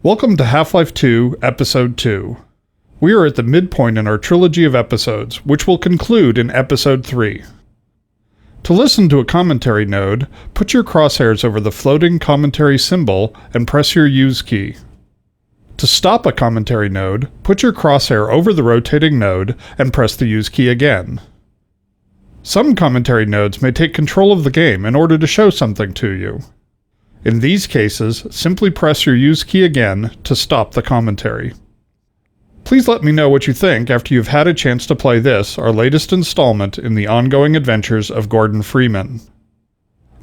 Welcome to Half-Life 2, Episode 2. We are at the midpoint in our trilogy of episodes, which will conclude in Episode 3. To listen to a commentary node, put your crosshairs over the floating commentary symbol and press your Use key. To stop a commentary node, put your crosshair over the rotating node and press the Use key again. Some commentary nodes may take control of the game in order to show something to you. In these cases, simply press your Use key again to stop the commentary. Please let me know what you think after you've had a chance to play this, our latest installment in the ongoing adventures of Gordon Freeman.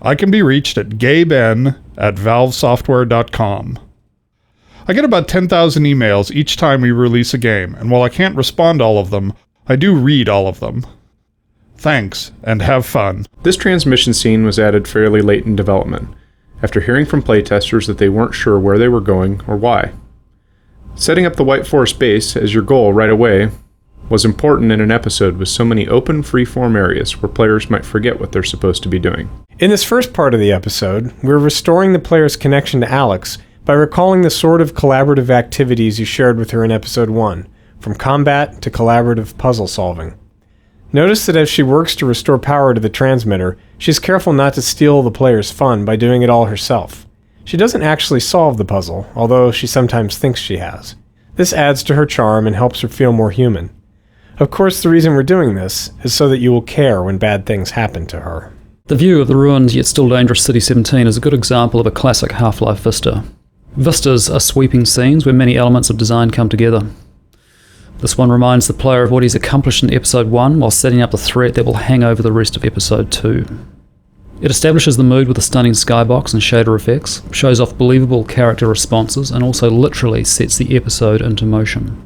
I can be reached at gaben@valvesoftware.com. I get about 10,000 emails each time we release a game, and while I can't respond to all of them, I do read all of them. Thanks, and have fun. This transmission scene was added fairly late in development, after hearing from playtesters that they weren't sure where they were going or why. Setting up the White Forest base as your goal right away was important in an episode with so many open, free-form areas where players might forget what they're supposed to be doing. In this first part of the episode, we're restoring the player's connection to Alex by recalling the sort of collaborative activities you shared with her in Episode 1, from combat to collaborative puzzle solving. Notice that as she works to restore power to the transmitter, she's careful not to steal the player's fun by doing it all herself. She doesn't actually solve the puzzle, although she sometimes thinks she has. This adds to her charm and helps her feel more human. Of course, the reason we're doing this is so that you will care when bad things happen to her. The view of the ruined yet still dangerous City 17 is a good example of a classic Half-Life vista. Vistas are sweeping scenes where many elements of design come together. This one reminds the player of what he's accomplished in Episode 1 while setting up the threat that will hang over the rest of Episode 2. It establishes the mood with a stunning skybox and shader effects, shows off believable character responses, and also literally sets the episode into motion.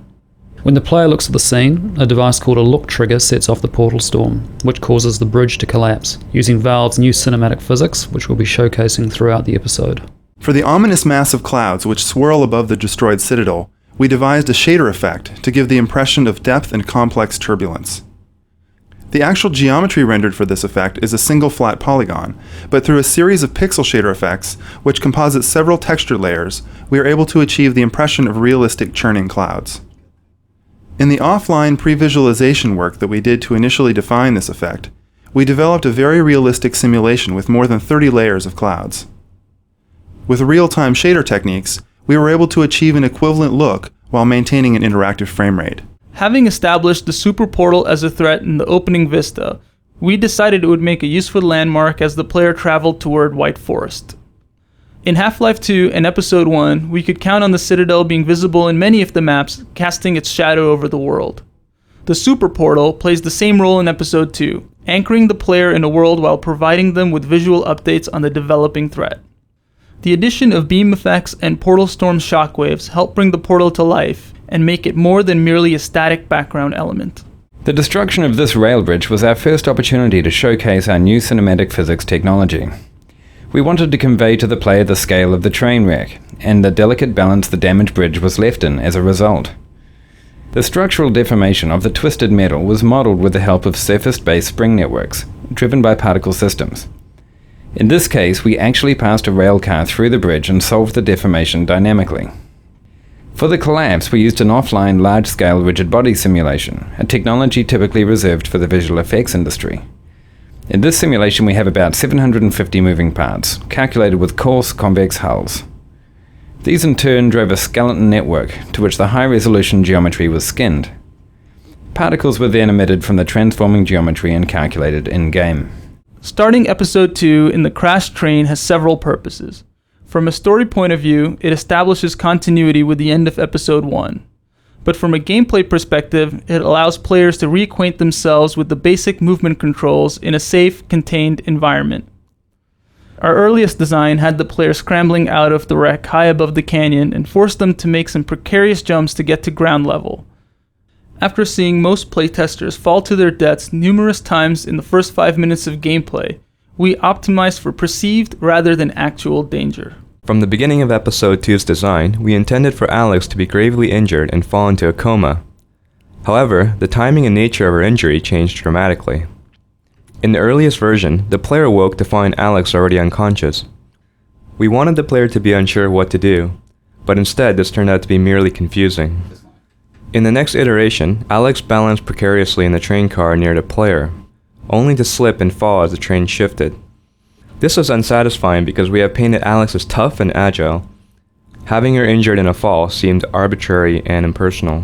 When the player looks at the scene, a device called a look trigger sets off the portal storm, which causes the bridge to collapse, using Valve's new cinematic physics, which we'll be showcasing throughout the episode. For the ominous mass of clouds which swirl above the destroyed citadel, we devised a shader effect to give the impression of depth and complex turbulence. The actual geometry rendered for this effect is a single flat polygon, but through a series of pixel shader effects, which composite several texture layers, we are able to achieve the impression of realistic churning clouds. In the offline pre-visualization work that we did to initially define this effect, we developed a very realistic simulation with more than 30 layers of clouds. With real-time shader techniques, we were able to achieve an equivalent look while maintaining an interactive frame rate. Having established the super portal as a threat in the opening vista, we decided it would make a useful landmark as the player traveled toward White Forest. In Half-Life 2 and Episode 1, we could count on the Citadel being visible in many of the maps, casting its shadow over the world. The super portal plays the same role in Episode 2, anchoring the player in a world while providing them with visual updates on the developing threat. The addition of beam effects and portal storm shockwaves help bring the portal to life and make it more than merely a static background element. The destruction of this rail bridge was our first opportunity to showcase our new cinematic physics technology. We wanted to convey to the player the scale of the train wreck, and the delicate balance the damaged bridge was left in as a result. The structural deformation of the twisted metal was modeled with the help of surface-based spring networks, driven by particle systems. In this case, we actually passed a rail car through the bridge and solved the deformation dynamically. For the collapse, we used an offline large-scale rigid body simulation, a technology typically reserved for the visual effects industry. In this simulation, we have about 750 moving parts, calculated with coarse, convex hulls. These in turn drove a skeleton network, to which the high-resolution geometry was skinned. Particles were then emitted from the transforming geometry and calculated in-game. Starting Episode 2 in the crashed train has several purposes. From a story point of view, it establishes continuity with the end of Episode 1. But from a gameplay perspective, it allows players to reacquaint themselves with the basic movement controls in a safe, contained environment. Our earliest design had the player scrambling out of the wreck high above the canyon and forced them to make some precarious jumps to get to ground level. After seeing most playtesters fall to their deaths numerous times in the first 5 minutes of gameplay, we optimized for perceived rather than actual danger. From the beginning of Episode 2's design, we intended for Alex to be gravely injured and fall into a coma. However, the timing and nature of her injury changed dramatically. In the earliest version, the player awoke to find Alex already unconscious. We wanted the player to be unsure of what to do, but instead this turned out to be merely confusing. In the next iteration, Alex balanced precariously in the train car near the player, only to slip and fall as the train shifted. This was unsatisfying because we have painted Alex as tough and agile. Having her injured in a fall seemed arbitrary and impersonal.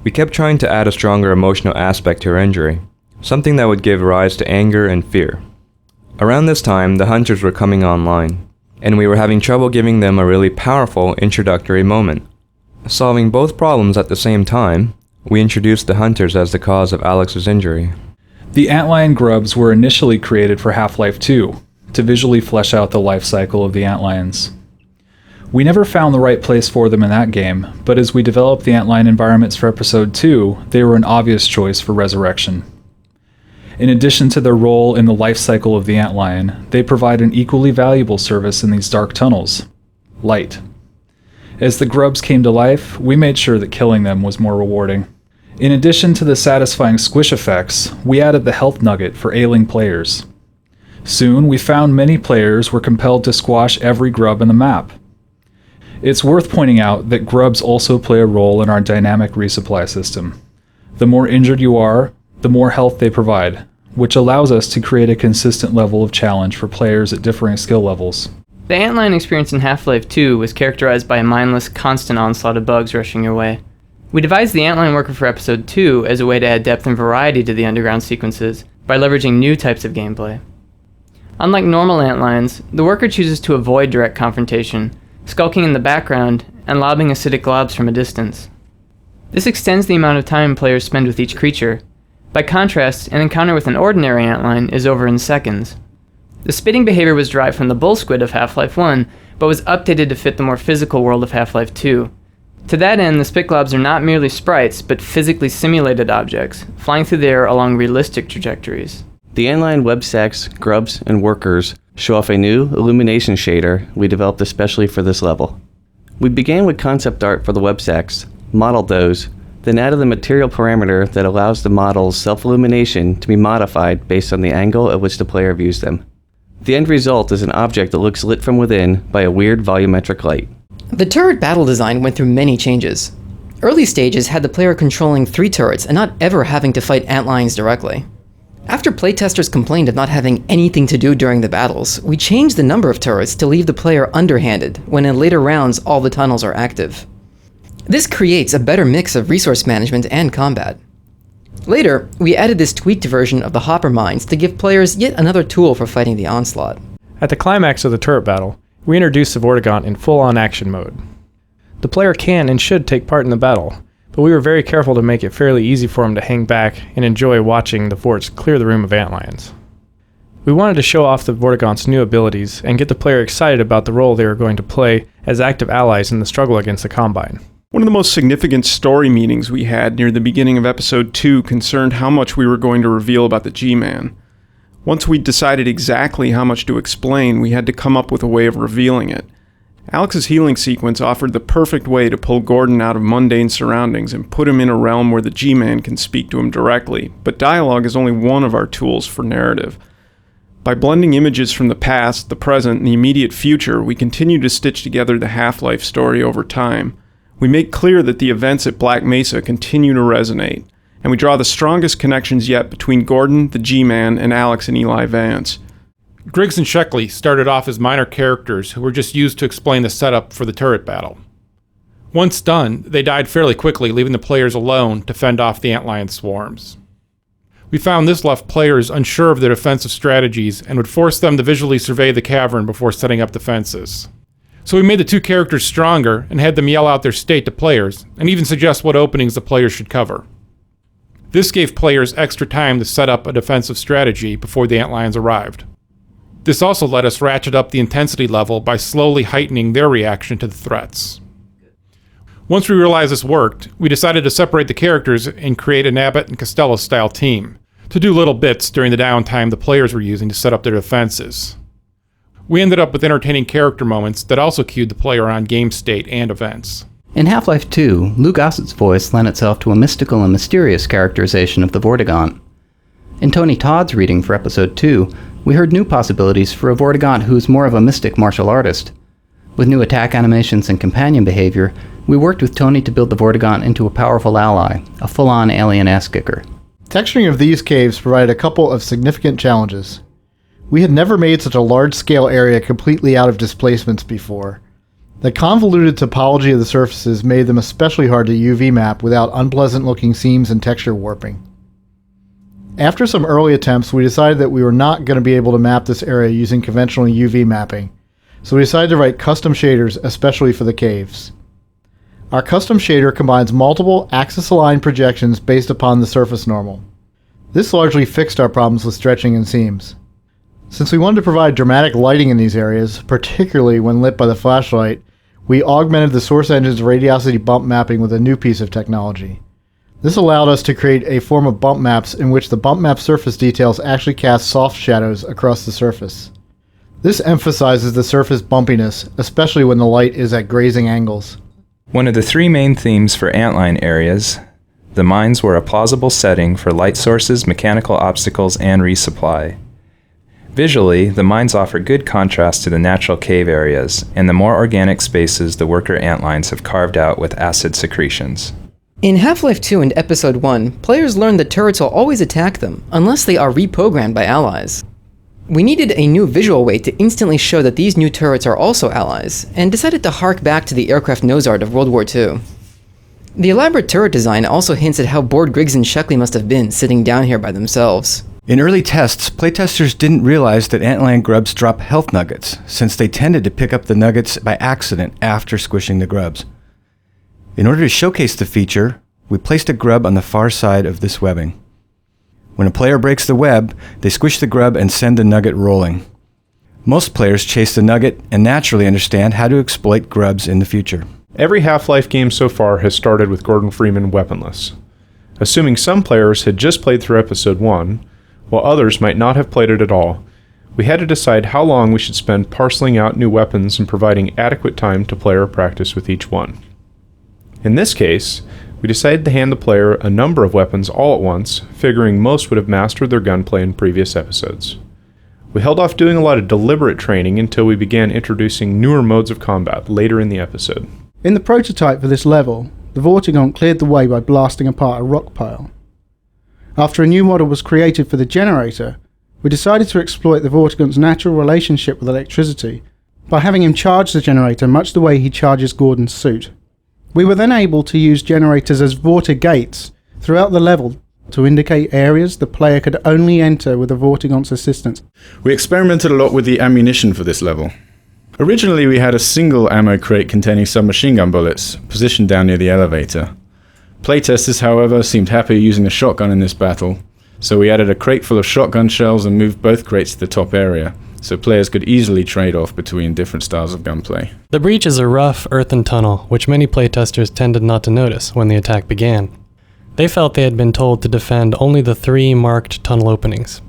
We kept trying to add a stronger emotional aspect to her injury, something that would give rise to anger and fear. Around this time, the hunters were coming online, and we were having trouble giving them a really powerful introductory moment. Solving both problems at the same time, we introduced the hunters as the cause of Alex's injury. The Antlion grubs were initially created for Half-Life 2, to visually flesh out the life cycle of the Antlions. We never found the right place for them in that game, but as we developed the Antlion environments for Episode 2, they were an obvious choice for Resurrection. In addition to their role in the life cycle of the Antlion, they provide an equally valuable service in these dark tunnels: light. As the grubs came to life, we made sure that killing them was more rewarding. In addition to the satisfying squish effects, we added the health nugget for ailing players. Soon, we found many players were compelled to squash every grub in the map. It's worth pointing out that grubs also play a role in our dynamic resupply system. The more injured you are, the more health they provide, which allows us to create a consistent level of challenge for players at differing skill levels. The Antlion experience in Half-Life 2 was characterized by a mindless, constant onslaught of bugs rushing your way. We devised the Antlion worker for Episode 2 as a way to add depth and variety to the underground sequences by leveraging new types of gameplay. Unlike normal Antlions, the worker chooses to avoid direct confrontation, skulking in the background and lobbing acidic globs from a distance. This extends the amount of time players spend with each creature. By contrast, an encounter with an ordinary Antlion is over in seconds. The spitting behavior was derived from the bull squid of Half-Life 1, but was updated to fit the more physical world of Half-Life 2. To that end, the spit globs are not merely sprites, but physically simulated objects, flying through the air along realistic trajectories. The Antlion web stacks, grubs, and workers show off a new illumination shader we developed especially for this level. We began with concept art for the web stacks, modeled those, then added the material parameter that allows the model's self-illumination to be modified based on the angle at which the player views them. The end result is an object that looks lit from within by a weird volumetric light. The turret battle design went through many changes. Early stages had the player controlling 3 turrets and not ever having to fight Antlions directly. After playtesters complained of not having anything to do during the battles, we changed the number of turrets to leave the player underhanded when in later rounds all the tunnels are active. This creates a better mix of resource management and combat. Later, we added this tweaked version of the hopper mines to give players yet another tool for fighting the onslaught. At the climax of the turret battle, we introduced the Vortigaunt in full-on action mode. The player can and should take part in the battle, but we were very careful to make it fairly easy for him to hang back and enjoy watching the forts clear the room of Antlions. We wanted to show off the Vortigaunt's new abilities and get the player excited about the role they were going to play as active allies in the struggle against the Combine. One of the most significant story meetings we had near the beginning of Episode 2 concerned how much we were going to reveal about the G-Man. Once we'd decided exactly how much to explain, we had to come up with a way of revealing it. Alex's healing sequence offered the perfect way to pull Gordon out of mundane surroundings and put him in a realm where the G-Man can speak to him directly, but dialogue is only one of our tools for narrative. By blending images from the past, the present, and the immediate future, we continue to stitch together the Half-Life story over time. We make clear that the events at Black Mesa continue to resonate, and we draw the strongest connections yet between Gordon, the G-Man, and Alex and Eli Vance. Griggs and Sheckley started off as minor characters who were just used to explain the setup for the turret battle. Once done, they died fairly quickly, leaving the players alone to fend off the Antlion swarms. We found this left players unsure of their defensive strategies and would force them to visually survey the cavern before setting up defenses. So we made the 2 characters stronger and had them yell out their state to players, and even suggest what openings the players should cover. This gave players extra time to set up a defensive strategy before the Antlions arrived. This also let us ratchet up the intensity level by slowly heightening their reaction to the threats. Once we realized this worked, we decided to separate the characters and create an Abbott and Costello style team, to do little bits during the downtime the players were using to set up their defenses. We ended up with entertaining character moments that also cued the player on game state and events. In Half-Life 2, Lou Gossett's voice lent itself to a mystical and mysterious characterization of the Vortigaunt. In Tony Todd's reading for Episode 2, we heard new possibilities for a Vortigaunt who's more of a mystic martial artist. With new attack animations and companion behavior, we worked with Tony to build the Vortigaunt into a powerful ally, a full-on alien ass-kicker. Texturing of these caves provided a couple of significant challenges. We had never made such a large-scale area completely out of displacements before. The convoluted topology of the surfaces made them especially hard to UV map without unpleasant-looking seams and texture warping. After some early attempts, we decided that we were not going to be able to map this area using conventional UV mapping, so we decided to write custom shaders especially for the caves. Our custom shader combines multiple axis-aligned projections based upon the surface normal. This largely fixed our problems with stretching and seams. Since we wanted to provide dramatic lighting in these areas, particularly when lit by the flashlight, we augmented the source engine's radiosity bump mapping with a new piece of technology. This allowed us to create a form of bump maps in which the bump map surface details actually cast soft shadows across the surface. This emphasizes the surface bumpiness, especially when the light is at grazing angles. One of the three main themes for Antlion areas, the mines were a plausible setting for light sources, mechanical obstacles, and resupply. Visually, the mines offer good contrast to the natural cave areas, and the more organic spaces the worker antlions have carved out with acid secretions. In Half-Life 2 and Episode 1, players learn that turrets will always attack them, unless they are reprogrammed by allies. We needed a new visual way to instantly show that these new turrets are also allies, and decided to hark back to the aircraft nose art of World War II. The elaborate turret design also hints at how bored Griggs and Sheckley must have been sitting down here by themselves. In early tests, playtesters didn't realize that Antlion grubs drop health nuggets, since they tended to pick up the nuggets by accident after squishing the grubs. In order to showcase the feature, we placed a grub on the far side of this webbing. When a player breaks the web, they squish the grub and send the nugget rolling. Most players chase the nugget and naturally understand how to exploit grubs in the future. Every Half-Life game so far has started with Gordon Freeman weaponless. Assuming some players had just played through Episode 1, while others might not have played it at all, we had to decide how long we should spend parceling out new weapons and providing adequate time to player practice with each one. In this case, we decided to hand the player a number of weapons all at once, figuring most would have mastered their gunplay in previous episodes. We held off doing a lot of deliberate training until we began introducing newer modes of combat later in the episode. In the prototype for this level, the Vortigaunt cleared the way by blasting apart a rock pile. After a new model was created for the generator, we decided to exploit the Vortigaunt's natural relationship with electricity by having him charge the generator much the way he charges Gordon's suit. We were then able to use generators as Vortigates throughout the level to indicate areas the player could only enter with the Vortigaunt's assistance. We experimented a lot with the ammunition for this level. Originally we had a single ammo crate containing submachine gun bullets, positioned down near the elevator. Playtesters, however, seemed happy using a shotgun in this battle, so we added a crate full of shotgun shells and moved both crates to the top area, so players could easily trade off between different styles of gunplay. The breach is a rough, earthen tunnel, which many playtesters tended not to notice when the attack began. They felt they had been told to defend only the 3 marked tunnel openings.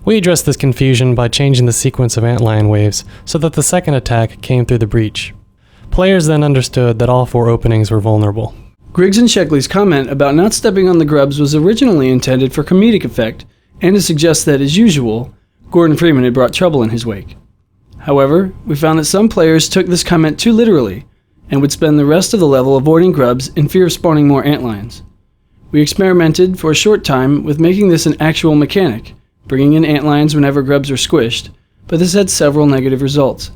We addressed this confusion by changing the sequence of antlion waves so that the second attack came through the breach. Players then understood that all 4 openings were vulnerable. Griggs and Sheckley's comment about not stepping on the grubs was originally intended for comedic effect, and to suggest that, as usual, Gordon Freeman had brought trouble in his wake. However, we found that some players took this comment too literally, and would spend the rest of the level avoiding grubs in fear of spawning more antlions. We experimented for a short time with making this an actual mechanic, bringing in antlions whenever grubs are squished, but this had several negative results.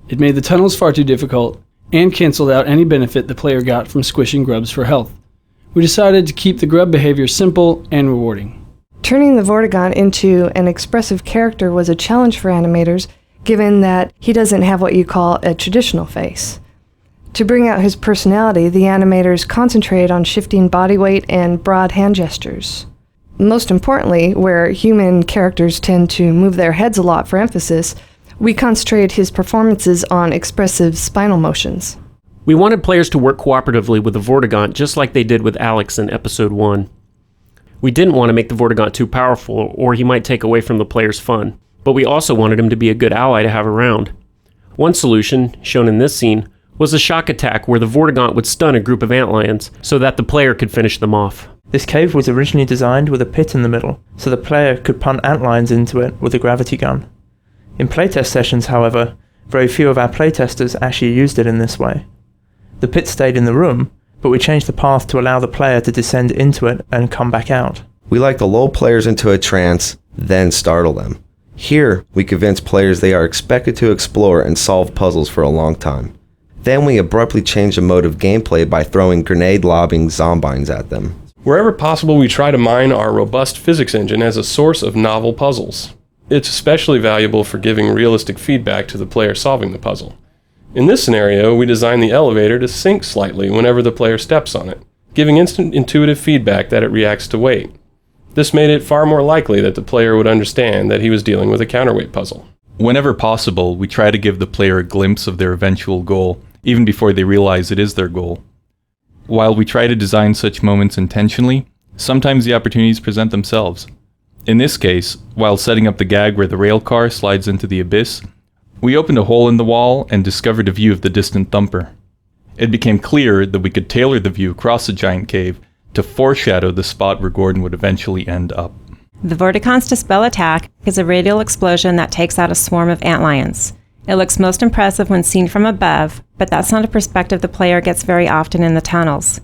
It made the tunnels far too difficult, and cancelled out any benefit the player got from squishing grubs for health. We decided to keep the grub behavior simple and rewarding. Turning the Vortigaunt into an expressive character was a challenge for animators, given that he doesn't have what you call a traditional face. To bring out his personality, the animators concentrated on shifting body weight and broad hand gestures. Most importantly, where human characters tend to move their heads a lot for emphasis, we concentrated his performances on expressive spinal motions. We wanted players to work cooperatively with the Vortigaunt just like they did with Alex in Episode 1. We didn't want to make the Vortigaunt too powerful, or he might take away from the player's fun, but we also wanted him to be a good ally to have around. One solution, shown in this scene, was a shock attack where the Vortigaunt would stun a group of antlions so that the player could finish them off. This cave was originally designed with a pit in the middle, so the player could punt antlions into it with a gravity gun. In playtest sessions, however, Very few of our playtesters actually used it in this way. The pit stayed in the room, but we changed the path to allow the player to descend into it and come back out. We like to lull players into a trance, then startle them. Here, we convince players they are expected to explore and solve puzzles for a long time. Then we abruptly change the mode of gameplay by throwing grenade-lobbing zombines at them. Wherever possible, we try to mine our robust physics engine as a source of novel puzzles. It's especially valuable for giving realistic feedback to the player solving the puzzle. In this scenario, we design the elevator to sink slightly whenever the player steps on it, giving instant intuitive feedback that it reacts to weight. This made it far more likely that the player would understand that he was dealing with a counterweight puzzle. Whenever possible, we try to give the player a glimpse of their eventual goal, even before they realize it is their goal. While we try to design such moments intentionally, sometimes the opportunities present themselves. In this case, while setting up the gag where the rail car slides into the abyss, we opened a hole in the wall and discovered a view of the distant thumper. It became clear that we could tailor the view across the giant cave to foreshadow the spot where Gordon would eventually end up. The Vortigaunt's Dispel attack is a radial explosion that takes out a swarm of antlions. It looks most impressive when seen from above, but that's not a perspective the player gets very often in the tunnels.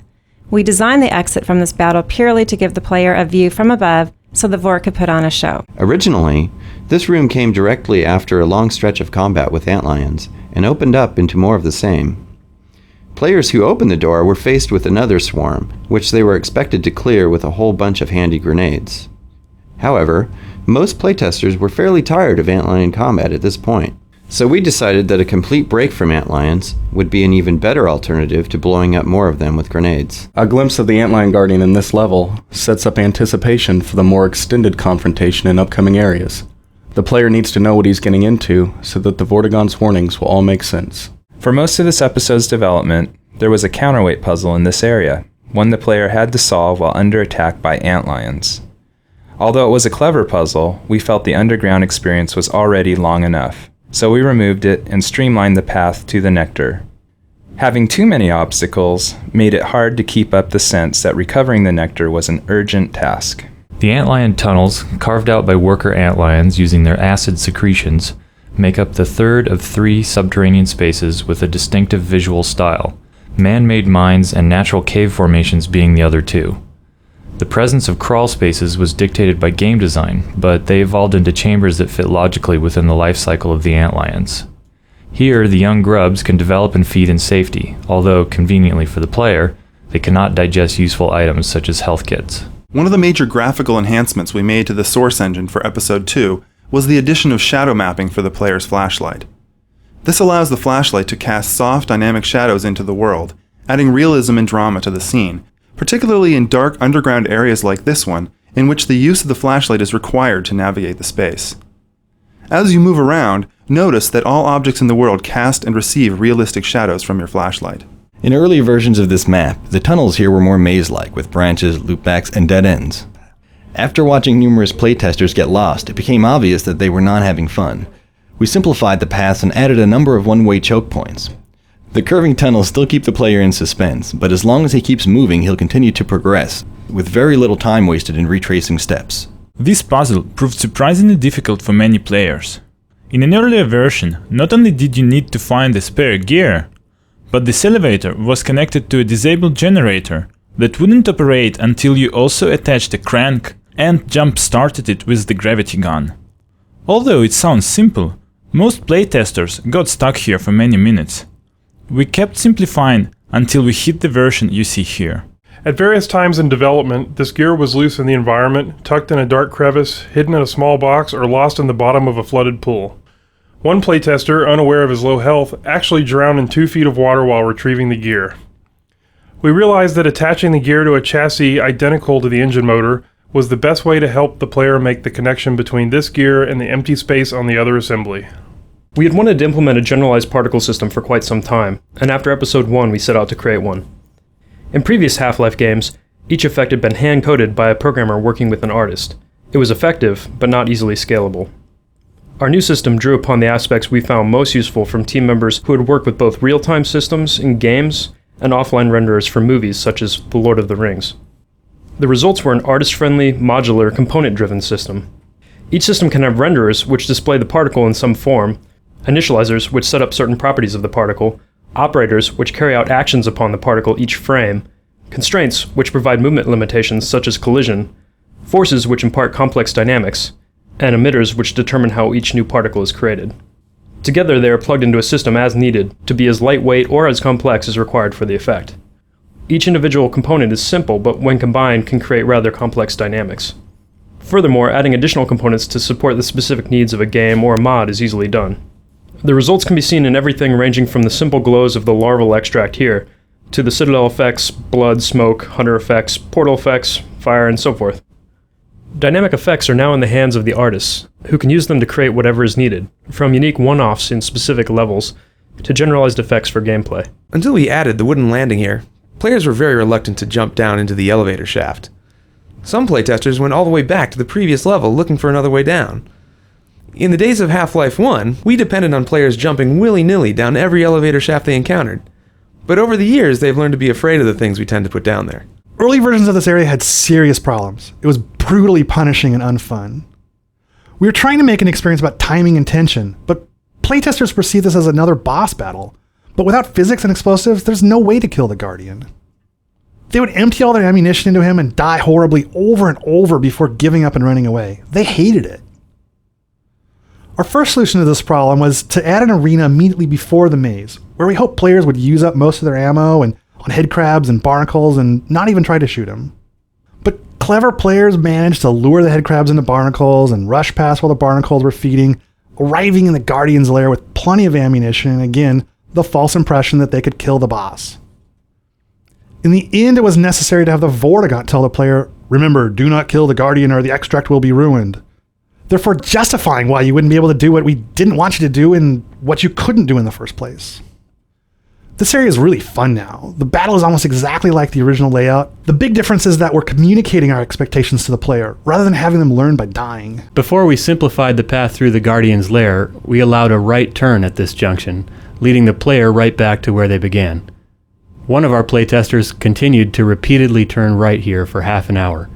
We designed the exit from this battle purely to give the player a view from above so the Vort could put on a show. Originally, this room came directly after a long stretch of combat with antlions and opened up into more of the same. Players who opened the door were faced with another swarm, which they were expected to clear with a whole bunch of handy grenades. However, most playtesters were fairly tired of antlion combat at this point, so we decided that a complete break from antlions would be an even better alternative to blowing up more of them with grenades. A glimpse of the Antlion Guardian in this level sets up anticipation for the more extended confrontation in upcoming areas. The player needs to know what he's getting into so that the Vortigaunt's warnings will all make sense. For most of this episode's development, there was a counterweight puzzle in this area, one the player had to solve while under attack by antlions. Although it was a clever puzzle, we felt the underground experience was already long enough, so we removed it and streamlined the path to the nectar. Having too many obstacles made it hard to keep up the sense that recovering the nectar was an urgent task. The antlion tunnels, carved out by worker antlions using their acid secretions, make up the third of 3 subterranean spaces with a distinctive visual style, man-made mines and natural cave formations being the other 2. The presence of crawl spaces was dictated by game design, but they evolved into chambers that fit logically within the life cycle of the antlions. Here, the young grubs can develop and feed in safety, although, conveniently for the player, they cannot digest useful items such as health kits. One of the major graphical enhancements we made to the source engine for Episode 2 was the addition of shadow mapping for the player's flashlight. This allows the flashlight to cast soft, dynamic shadows into the world, adding realism and drama to the scene, particularly in dark underground areas like this one, in which the use of the flashlight is required to navigate the space. As you move around, notice that all objects in the world cast and receive realistic shadows from your flashlight. In earlier versions of this map, the tunnels here were more maze-like, with branches, loopbacks, and dead ends. After watching numerous playtesters get lost, it became obvious that they were not having fun. We simplified the paths and added a number of one-way choke points. The curving tunnels still keep the player in suspense, but as long as he keeps moving, he'll continue to progress, with very little time wasted in retracing steps. This puzzle proved surprisingly difficult for many players. In an earlier version, not only did you need to find the spare gear, but this elevator was connected to a disabled generator that wouldn't operate until you also attached a crank and jump-started it with the gravity gun. Although it sounds simple, most playtesters got stuck here for many minutes. We kept simplifying until we hit the version you see here. At various times in development, this gear was loose in the environment, tucked in a dark crevice, hidden in a small box, or lost in the bottom of a flooded pool. One playtester, unaware of his low health, actually drowned in 2 feet of water while retrieving the gear. We realized that attaching the gear to a chassis identical to the engine motor was the best way to help the player make the connection between this gear and the empty space on the other assembly. We had wanted to implement a generalized particle system for quite some time, and after Episode 1 we set out to create one. In previous Half-Life games, each effect had been hand-coded by a programmer working with an artist. It was effective, but not easily scalable. Our new system drew upon the aspects we found most useful from team members who had worked with both real-time systems in games and offline renderers for movies such as The Lord of the Rings. The results were an artist-friendly, modular, component-driven system. Each system can have renderers which display the particle in some form, initializers, which set up certain properties of the particle, operators, which carry out actions upon the particle each frame, constraints, which provide movement limitations such as collision, forces, which impart complex dynamics, and emitters, which determine how each new particle is created. Together, they are plugged into a system as needed to be as lightweight or as complex as required for the effect. Each individual component is simple, but when combined can create rather complex dynamics. Furthermore, adding additional components to support the specific needs of a game or a mod is easily done. The results can be seen in everything ranging from the simple glows of the larval extract here, to the citadel effects, blood, smoke, hunter effects, portal effects, fire, and so forth. Dynamic effects are now in the hands of the artists, who can use them to create whatever is needed, from unique one-offs in specific levels, to generalized effects for gameplay. Until we added the wooden landing here, players were very reluctant to jump down into the elevator shaft. Some playtesters went all the way back to the previous level looking for another way down. In the days of Half-Life 1, we depended on players jumping willy-nilly down every elevator shaft they encountered. But over the years, they've learned to be afraid of the things we tend to put down there. Early versions of this area had serious problems. It was brutally punishing and unfun. We were trying to make an experience about timing and tension, but playtesters perceive this as another boss battle. But without physics and explosives, there's no way to kill the Guardian. They would empty all their ammunition into him and die horribly over and over before giving up and running away. They hated it. Our first solution to this problem was to add an arena immediately before the maze, where we hoped players would use up most of their ammo and on headcrabs and barnacles and not even try to shoot them. But clever players managed to lure the headcrabs into barnacles and rush past while the barnacles were feeding, arriving in the Guardian's lair with plenty of ammunition and again, the false impression that they could kill the boss. In the end, it was necessary to have the Vortigaunt tell the player, "Remember, do not kill the Guardian or the extract will be ruined," therefore justifying why you wouldn't be able to do what we didn't want you to do and what you couldn't do in the first place. This area is really fun now. The battle is almost exactly like the original layout. The big difference is that we're communicating our expectations to the player, rather than having them learn by dying. Before we simplified the path through the Guardian's lair, we allowed a right turn at this junction, leading the player right back to where they began. One of our playtesters continued to repeatedly turn right here for half an hour.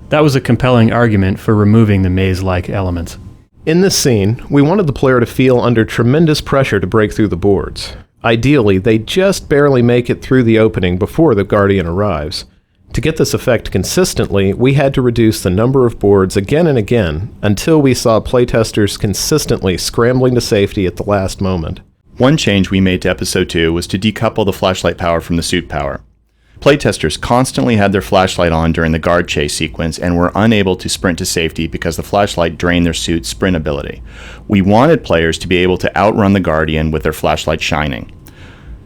That was a compelling argument for removing the maze-like elements. In this scene, we wanted the player to feel under tremendous pressure to break through the boards. Ideally, they just barely make it through the opening before the Guardian arrives. To get this effect consistently, we had to reduce the number of boards again and again until we saw playtesters consistently scrambling to safety at the last moment. One change we made to Episode 2 was to decouple the flashlight power from the suit power. Playtesters constantly had their flashlight on during the guard chase sequence and were unable to sprint to safety because the flashlight drained their suit's sprint ability. We wanted players to be able to outrun the Guardian with their flashlight shining.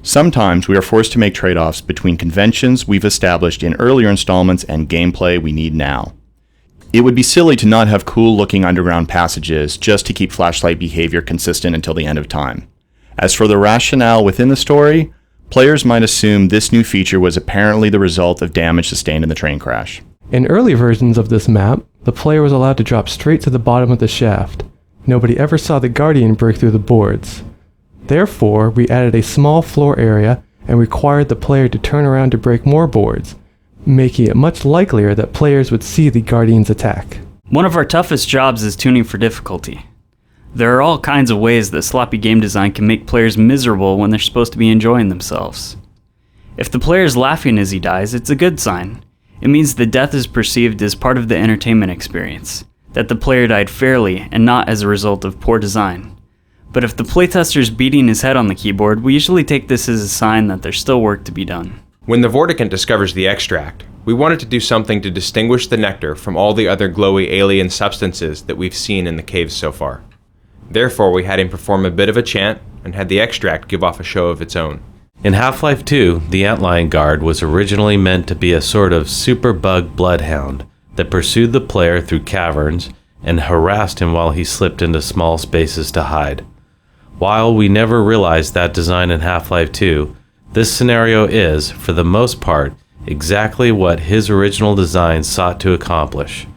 Sometimes we are forced to make trade-offs between conventions we've established in earlier installments and gameplay we need now. It would be silly to not have cool-looking underground passages just to keep flashlight behavior consistent until the end of time. As for the rationale within the story, players might assume this new feature was apparently the result of damage sustained in the train crash. In early versions of this map, the player was allowed to drop straight to the bottom of the shaft. Nobody ever saw the Guardian break through the boards. Therefore, we added a small floor area and required the player to turn around to break more boards, making it much likelier that players would see the Guardian's attack. One of our toughest jobs is tuning for difficulty. There are all kinds of ways that sloppy game design can make players miserable when they're supposed to be enjoying themselves. If the player is laughing as he dies, it's a good sign. It means the death is perceived as part of the entertainment experience, that the player died fairly and not as a result of poor design. But if the playtester's beating his head on the keyboard, we usually take this as a sign that there's still work to be done. When the Vortigaunt discovers the extract, we wanted to do something to distinguish the nectar from all the other glowy alien substances that we've seen in the caves so far. Therefore, we had him perform a bit of a chant and had the extract give off a show of its own. In Half-Life 2, the Antlion guard was originally meant to be a sort of superbug bloodhound that pursued the player through caverns and harassed him while he slipped into small spaces to hide. While we never realized that design in Half-Life 2, this scenario is, for the most part, exactly what his original design sought to accomplish.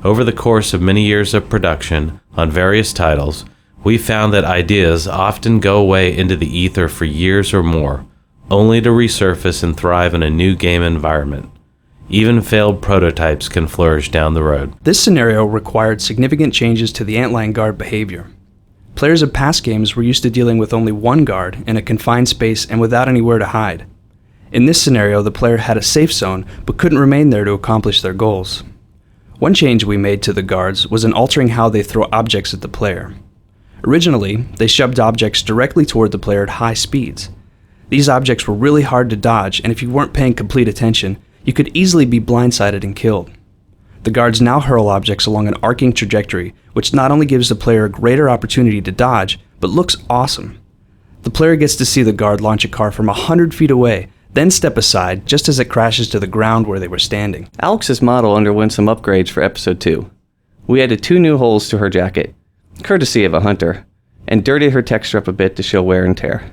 Over the course of many years of production on various titles, we found that ideas often go away into the ether for years or more, only to resurface and thrive in a new game environment. Even failed prototypes can flourish down the road. This scenario required significant changes to the Antlion guard behavior. Players of past games were used to dealing with only one guard in a confined space and without anywhere to hide. In this scenario, the player had a safe zone but couldn't remain there to accomplish their goals. One change we made to the guards was in altering how they throw objects at the player. Originally, they shoved objects directly toward the player at high speeds. These objects were really hard to dodge, and if you weren't paying complete attention, you could easily be blindsided and killed. The guards now hurl objects along an arcing trajectory, which not only gives the player a greater opportunity to dodge, but looks awesome. The player gets to see the guard launch a car from 100 feet away, then step aside just as it crashes to the ground where they were standing. Alex's model underwent some upgrades for Episode 2. We added 2 new holes to her jacket, courtesy of a hunter, and dirtied her texture up a bit to show wear and tear.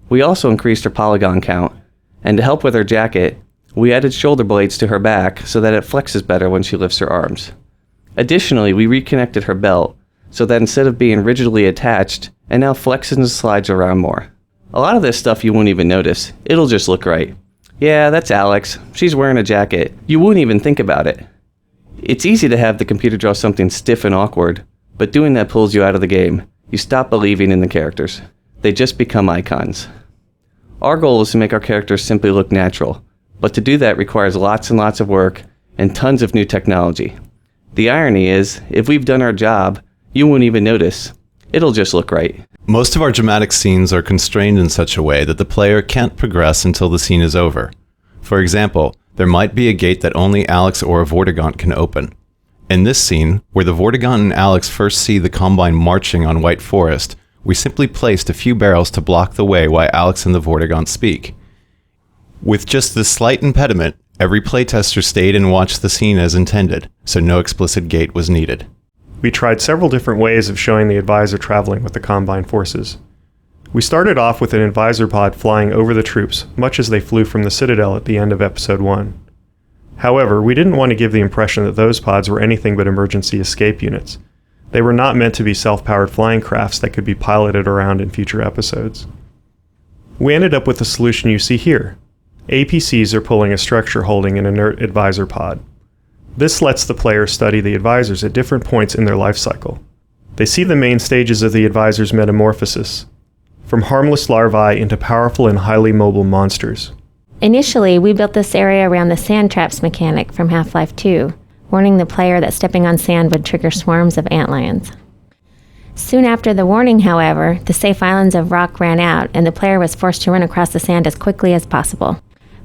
We also increased her polygon count, and to help with her jacket, we added shoulder blades to her back so that it flexes better when she lifts her arms. Additionally, we reconnected her belt so that instead of being rigidly attached, it now flexes and slides around more. A lot of this stuff you won't even notice. It'll just look right. Yeah, that's Alex. She's wearing a jacket. You wouldn't even think about it. It's easy to have the computer draw something stiff and awkward, but doing that pulls you out of the game. You stop believing in the characters. They just become icons. Our goal is to make our characters simply look natural, but to do that requires lots and lots of work and tons of new technology. The irony is, if we've done our job, you won't even notice. It'll just look right. Most of our dramatic scenes are constrained in such a way that the player can't progress until the scene is over. For example, there might be a gate that only Alex or a Vortigaunt can open. In this scene, where the Vortigaunt and Alex first see the Combine marching on White Forest, we simply placed a few barrels to block the way while Alex and the Vortigaunt speak. With just this slight impediment, every playtester stayed and watched the scene as intended, so no explicit gate was needed. We tried several different ways of showing the advisor traveling with the Combine forces. We started off with an advisor pod flying over the troops, much as they flew from the Citadel at the end of Episode 1. However, we didn't want to give the impression that those pods were anything but emergency escape units. They were not meant to be self-powered flying crafts that could be piloted around in future episodes. We ended up with the solution you see here. APCs are pulling a structure holding an inert advisor pod. This lets the player study the advisors at different points in their life cycle. They see the main stages of the advisor's metamorphosis, from harmless larvae into powerful and highly mobile monsters. Initially, we built this area around the sand traps mechanic from Half-Life 2, warning the player that stepping on sand would trigger swarms of antlions. Soon after the warning, however, the safe islands of rock ran out, and the player was forced to run across the sand as quickly as possible.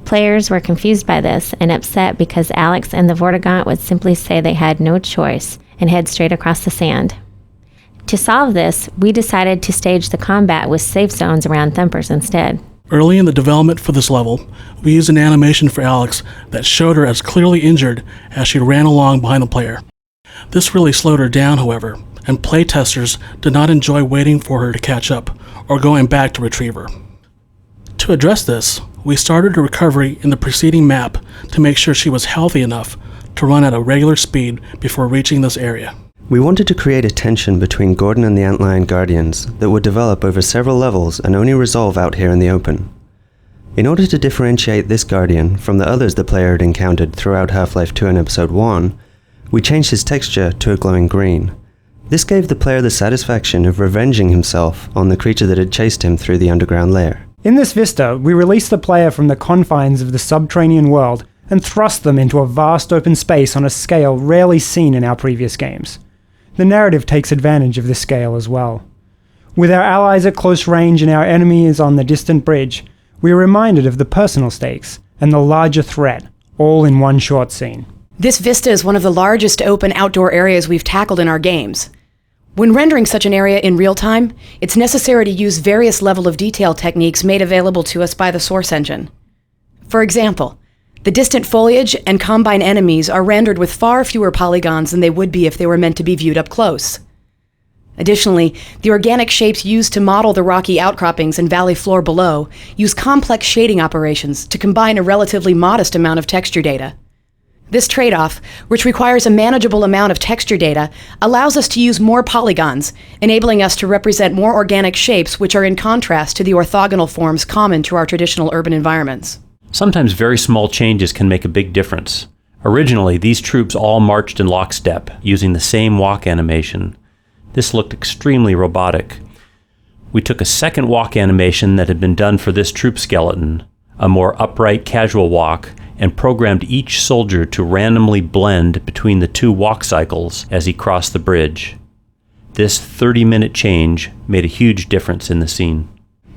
Players were confused by this and upset because Alex and the Vortigaunt would simply say they had no choice and head straight across the sand. To solve this, we decided to stage the combat with safe zones around thumpers instead. Early in the development for this level, we used an animation for Alex that showed her as clearly injured as she ran along behind the player. This really slowed her down, however, and playtesters did not enjoy waiting for her to catch up or going back to retrieve her. To address this, we started a recovery in the preceding map to make sure she was healthy enough to run at a regular speed before reaching this area. We wanted to create a tension between Gordon and the Antlion Guardians that would develop over several levels and only resolve out here in the open. In order to differentiate this Guardian from the others the player had encountered throughout Half-Life 2 and Episode 1, we changed his texture to a glowing green. This gave the player the satisfaction of revenging himself on the creature that had chased him through the underground lair. In this vista, we release the player from the confines of the Subterranean world and thrust them into a vast open space on a scale rarely seen in our previous games. The narrative takes advantage of this scale as well. With our allies at close range and our enemies on the distant bridge, we are reminded of the personal stakes and the larger threat, all in one short scene. This vista is one of the largest open outdoor areas we've tackled in our games. When rendering such an area in real time, it's necessary to use various level of detail techniques made available to us by the source engine. For example, the distant foliage and Combine enemies are rendered with far fewer polygons than they would be if they were meant to be viewed up close. Additionally, the organic shapes used to model the rocky outcroppings and valley floor below use complex shading operations to combine a relatively modest amount of texture data. This trade-off, which requires a manageable amount of texture data, allows us to use more polygons, enabling us to represent more organic shapes which are in contrast to the orthogonal forms common to our traditional urban environments. Sometimes very small changes can make a big difference. Originally, these troops all marched in lockstep, using the same walk animation. This looked extremely robotic. We took a second walk animation that had been done for this troop skeleton, a more upright casual walk, and programmed each soldier to randomly blend between the two walk cycles as he crossed the bridge. This 30-minute change made a huge difference in the scene.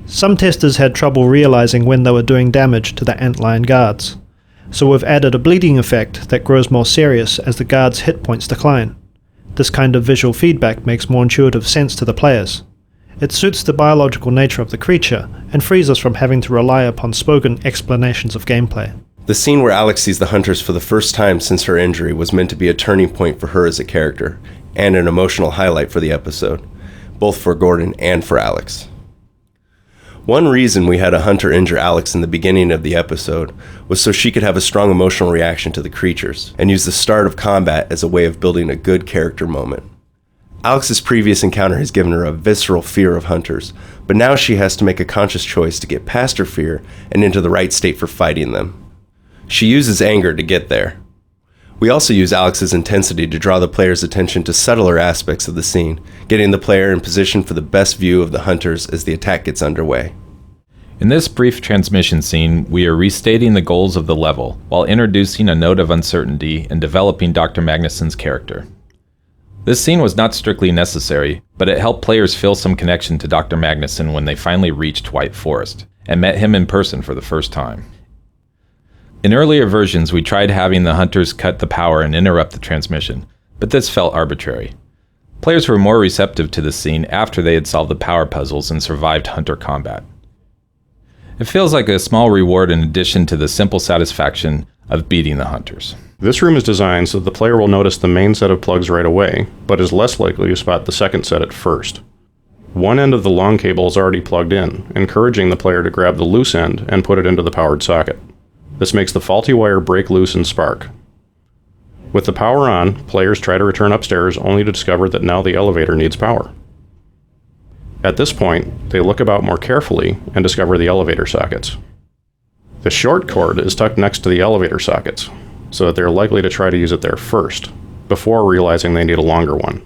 Some testers had trouble realizing when they were doing damage to the Antlion guards, so we've added a bleeding effect that grows more serious as the guards' hit points decline. This kind of visual feedback makes more intuitive sense to the players. It suits the biological nature of the creature and frees us from having to rely upon spoken explanations of gameplay. The scene where Alex sees the hunters for the first time since her injury was meant to be a turning point for her as a character, and an emotional highlight for the episode, both for Gordon and for Alex. One reason we had a hunter injure Alex in the beginning of the episode was so she could have a strong emotional reaction to the creatures, and use the start of combat as a way of building a good character moment. Alex's previous encounter has given her a visceral fear of hunters, but now she has to make a conscious choice to get past her fear and into the right state for fighting them. She uses anger to get there. We also use Alex's intensity to draw the player's attention to subtler aspects of the scene, getting the player in position for the best view of the hunters as the attack gets underway. In this brief transmission scene, we are restating the goals of the level, while introducing a note of uncertainty and developing Dr. Magnuson's character. This scene was not strictly necessary, but it helped players feel some connection to Dr. Magnuson when they finally reached White Forest, and met him in person for the first time. In earlier versions, we tried having the hunters cut the power and interrupt the transmission, but this felt arbitrary. Players were more receptive to this scene after they had solved the power puzzles and survived hunter combat. It feels like a small reward in addition to the simple satisfaction of beating the hunters. This room is designed so the player will notice the main set of plugs right away, but is less likely to spot the second set at first. One end of the long cable is already plugged in, encouraging the player to grab the loose end and put it into the powered socket. This makes the faulty wire break loose and spark. With the power on, players try to return upstairs only to discover that now the elevator needs power. At this point, they look about more carefully and discover the elevator sockets. The short cord is tucked next to the elevator sockets, so that they're likely to try to use it there first, before realizing they need a longer one.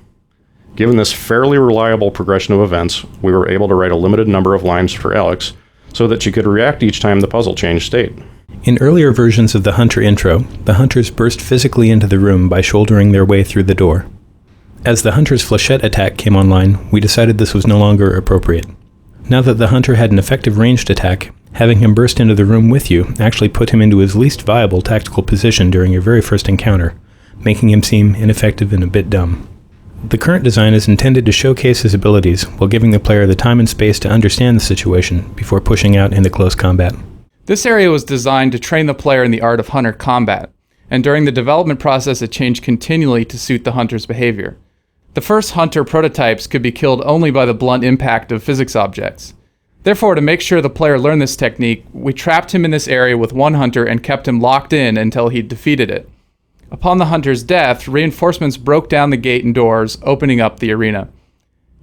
Given this fairly reliable progression of events, we were able to write a limited number of lines for Alex, so that she could react each time the puzzle changed state. In earlier versions of the Hunter intro, the hunters burst physically into the room by shouldering their way through the door. As the hunter's flechette attack came online, we decided this was no longer appropriate. Now that the hunter had an effective ranged attack, having him burst into the room with you actually put him into his least viable tactical position during your very first encounter, making him seem ineffective and a bit dumb. The current design is intended to showcase his abilities while giving the player the time and space to understand the situation before pushing out into close combat. This area was designed to train the player in the art of hunter combat, and during the development process it changed continually to suit the hunter's behavior. The first hunter prototypes could be killed only by the blunt impact of physics objects. Therefore, to make sure the player learned this technique, we trapped him in this area with one hunter and kept him locked in until he defeated it. Upon the hunter's death, reinforcements broke down the gate and doors, opening up the arena.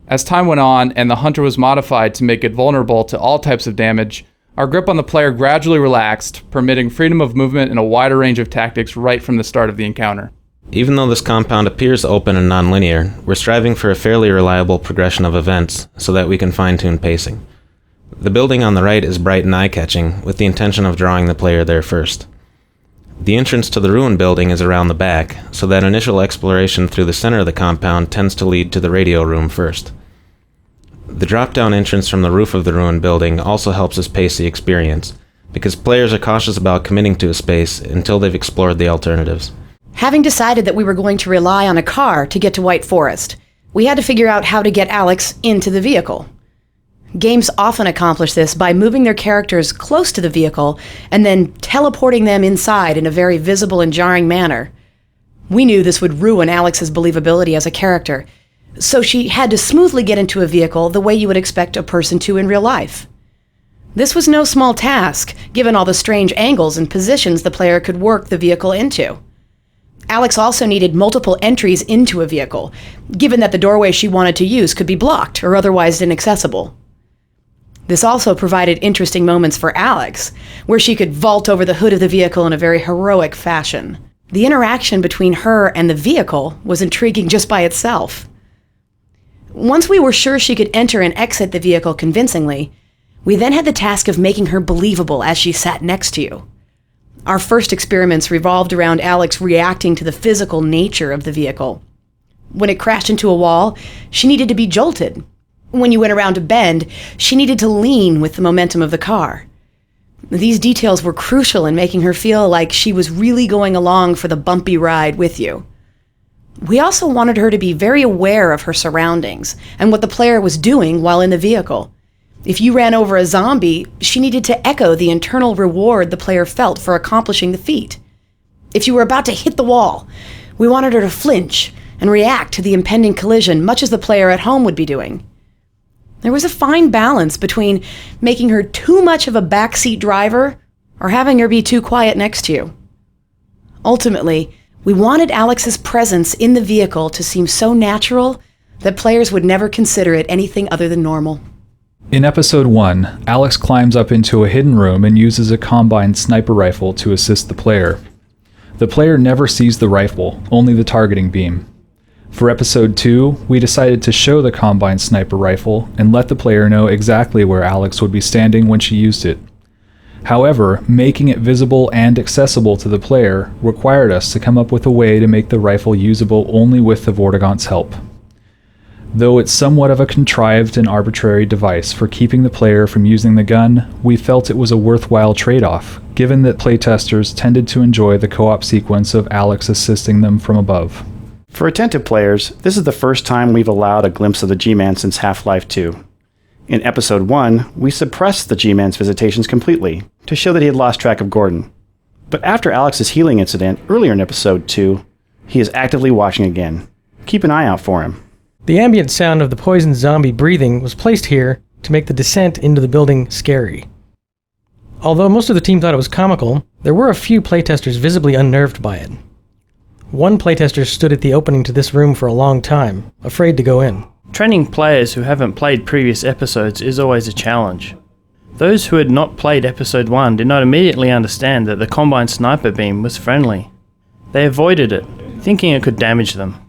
As time went on and the hunter was modified to make it vulnerable to all types of damage, our grip on the player gradually relaxed, permitting freedom of movement and a wider range of tactics right from the start of the encounter. Even though this compound appears open and non-linear, we're striving for a fairly reliable progression of events so that we can fine-tune pacing. The building on the right is bright and eye-catching, with the intention of drawing the player there first. The entrance to the ruin building is around the back, so that initial exploration through the center of the compound tends to lead to the radio room first. The drop-down entrance from the roof of the ruin building also helps us pace the experience, because players are cautious about committing to a space until they've explored the alternatives. Having decided that we were going to rely on a car to get to White Forest, we had to figure out how to get Alex into the vehicle. Games often accomplish this by moving their characters close to the vehicle and then teleporting them inside in a very visible and jarring manner. We knew this would ruin Alex's believability as a character, so she had to smoothly get into a vehicle the way you would expect a person to in real life. This was no small task, given all the strange angles and positions the player could work the vehicle into. Alex also needed multiple entries into a vehicle, given that the doorway she wanted to use could be blocked or otherwise inaccessible. This also provided interesting moments for Alex, where she could vault over the hood of the vehicle in a very heroic fashion. The interaction between her and the vehicle was intriguing just by itself. Once we were sure she could enter and exit the vehicle convincingly, we then had the task of making her believable as she sat next to you. Our first experiments revolved around Alex reacting to the physical nature of the vehicle. When it crashed into a wall, she needed to be jolted. When you went around a bend, she needed to lean with the momentum of the car. These details were crucial in making her feel like she was really going along for the bumpy ride with you. We also wanted her to be very aware of her surroundings and what the player was doing while in the vehicle. If you ran over a zombie, she needed to echo the internal reward the player felt for accomplishing the feat. If you were about to hit the wall, we wanted her to flinch and react to the impending collision, much as the player at home would be doing. There was a fine balance between making her too much of a backseat driver or having her be too quiet next to you. Ultimately, we wanted Alex's presence in the vehicle to seem so natural that players would never consider it anything other than normal. In Episode 1, Alex climbs up into a hidden room and uses a combined sniper rifle to assist the player. The player never sees the rifle, only the targeting beam. For Episode 2, we decided to show the combined sniper rifle and let the player know exactly where Alex would be standing when she used it. However, making it visible and accessible to the player required us to come up with a way to make the rifle usable only with the Vortigaunt's help. Though it's somewhat of a contrived and arbitrary device for keeping the player from using the gun, we felt it was a worthwhile trade-off, given that playtesters tended to enjoy the co-op sequence of Alex assisting them from above. For attentive players, this is the first time we've allowed a glimpse of the G-Man since Half-Life 2. In Episode 1, we suppressed the G-Man's visitations completely, to show that he had lost track of Gordon. But after Alex's healing incident earlier in Episode 2, he is actively watching again. Keep an eye out for him. The ambient sound of the poisoned zombie breathing was placed here to make the descent into the building scary. Although most of the team thought it was comical, there were a few playtesters visibly unnerved by it. One playtester stood at the opening to this room for a long time, afraid to go in. Training players who haven't played previous episodes is always a challenge. Those who had not played Episode 1 did not immediately understand that the combined sniper beam was friendly. They avoided it, thinking it could damage them.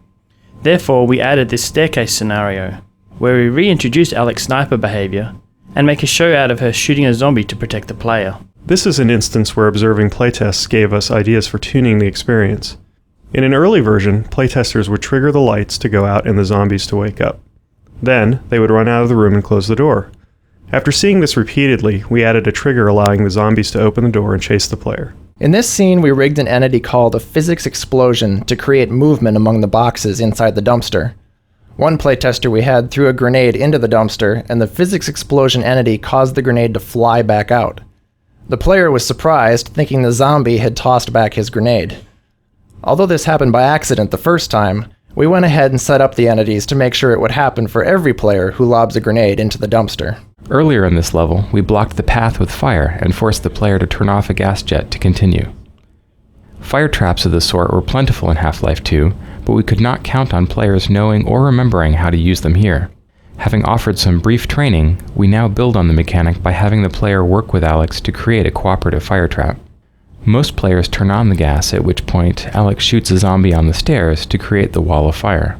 Therefore, we added this staircase scenario, where we reintroduce Alex's sniper behavior and make a show out of her shooting a zombie to protect the player. This is an instance where observing playtests gave us ideas for tuning the experience. In an early version, playtesters would trigger the lights to go out and the zombies to wake up. Then, they would run out of the room and close the door. After seeing this repeatedly, we added a trigger allowing the zombies to open the door and chase the player. In this scene, we rigged an entity called a physics explosion to create movement among the boxes inside the dumpster. One playtester we had threw a grenade into the dumpster, and the physics explosion entity caused the grenade to fly back out. The player was surprised, thinking the zombie had tossed back his grenade. Although this happened by accident the first time, we went ahead and set up the entities to make sure it would happen for every player who lobs a grenade into the dumpster. Earlier in this level, we blocked the path with fire and forced the player to turn off a gas jet to continue. Fire traps of this sort were plentiful in Half-Life 2, but we could not count on players knowing or remembering how to use them here. Having offered some brief training, we now build on the mechanic by having the player work with Alex to create a cooperative fire trap. Most players turn on the gas, at which point Alex shoots a zombie on the stairs to create the wall of fire.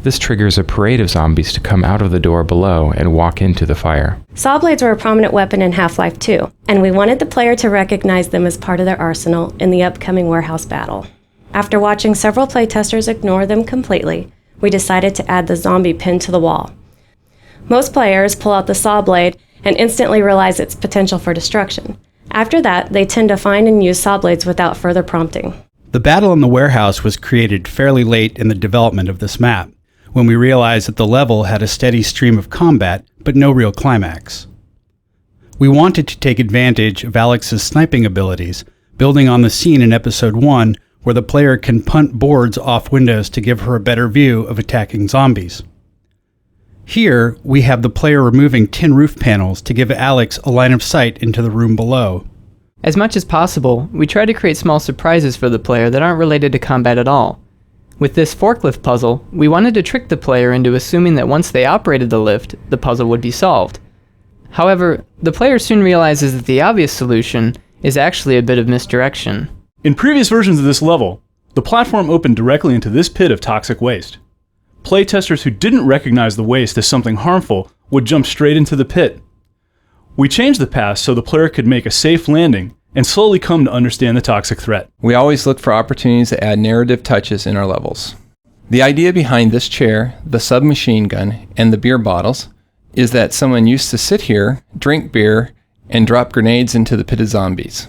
This triggers a parade of zombies to come out of the door below and walk into the fire. Saw blades were a prominent weapon in Half-Life 2, and we wanted the player to recognize them as part of their arsenal in the upcoming warehouse battle. After watching several playtesters ignore them completely, we decided to add the zombie pin to the wall. Most players pull out the saw blade and instantly realize its potential for destruction. After that, they tend to find and use saw blades without further prompting. The battle in the warehouse was created fairly late in the development of this map, when we realized that the level had a steady stream of combat, but no real climax. We wanted to take advantage of Alex's sniping abilities, building on the scene in Episode 1 where the player can punt boards off windows to give her a better view of attacking zombies. Here, we have the player removing tin roof panels to give Alex a line of sight into the room below. As much as possible, we try to create small surprises for the player that aren't related to combat at all. With this forklift puzzle, we wanted to trick the player into assuming that once they operated the lift, the puzzle would be solved. However, the player soon realizes that the obvious solution is actually a bit of misdirection. In previous versions of this level, the platform opened directly into this pit of toxic waste. Playtesters who didn't recognize the waste as something harmful would jump straight into the pit. We changed the path so the player could make a safe landing and slowly come to understand the toxic threat. We always look for opportunities to add narrative touches in our levels. The idea behind this chair, the submachine gun, and the beer bottles is that someone used to sit here, drink beer, and drop grenades into the pit of zombies.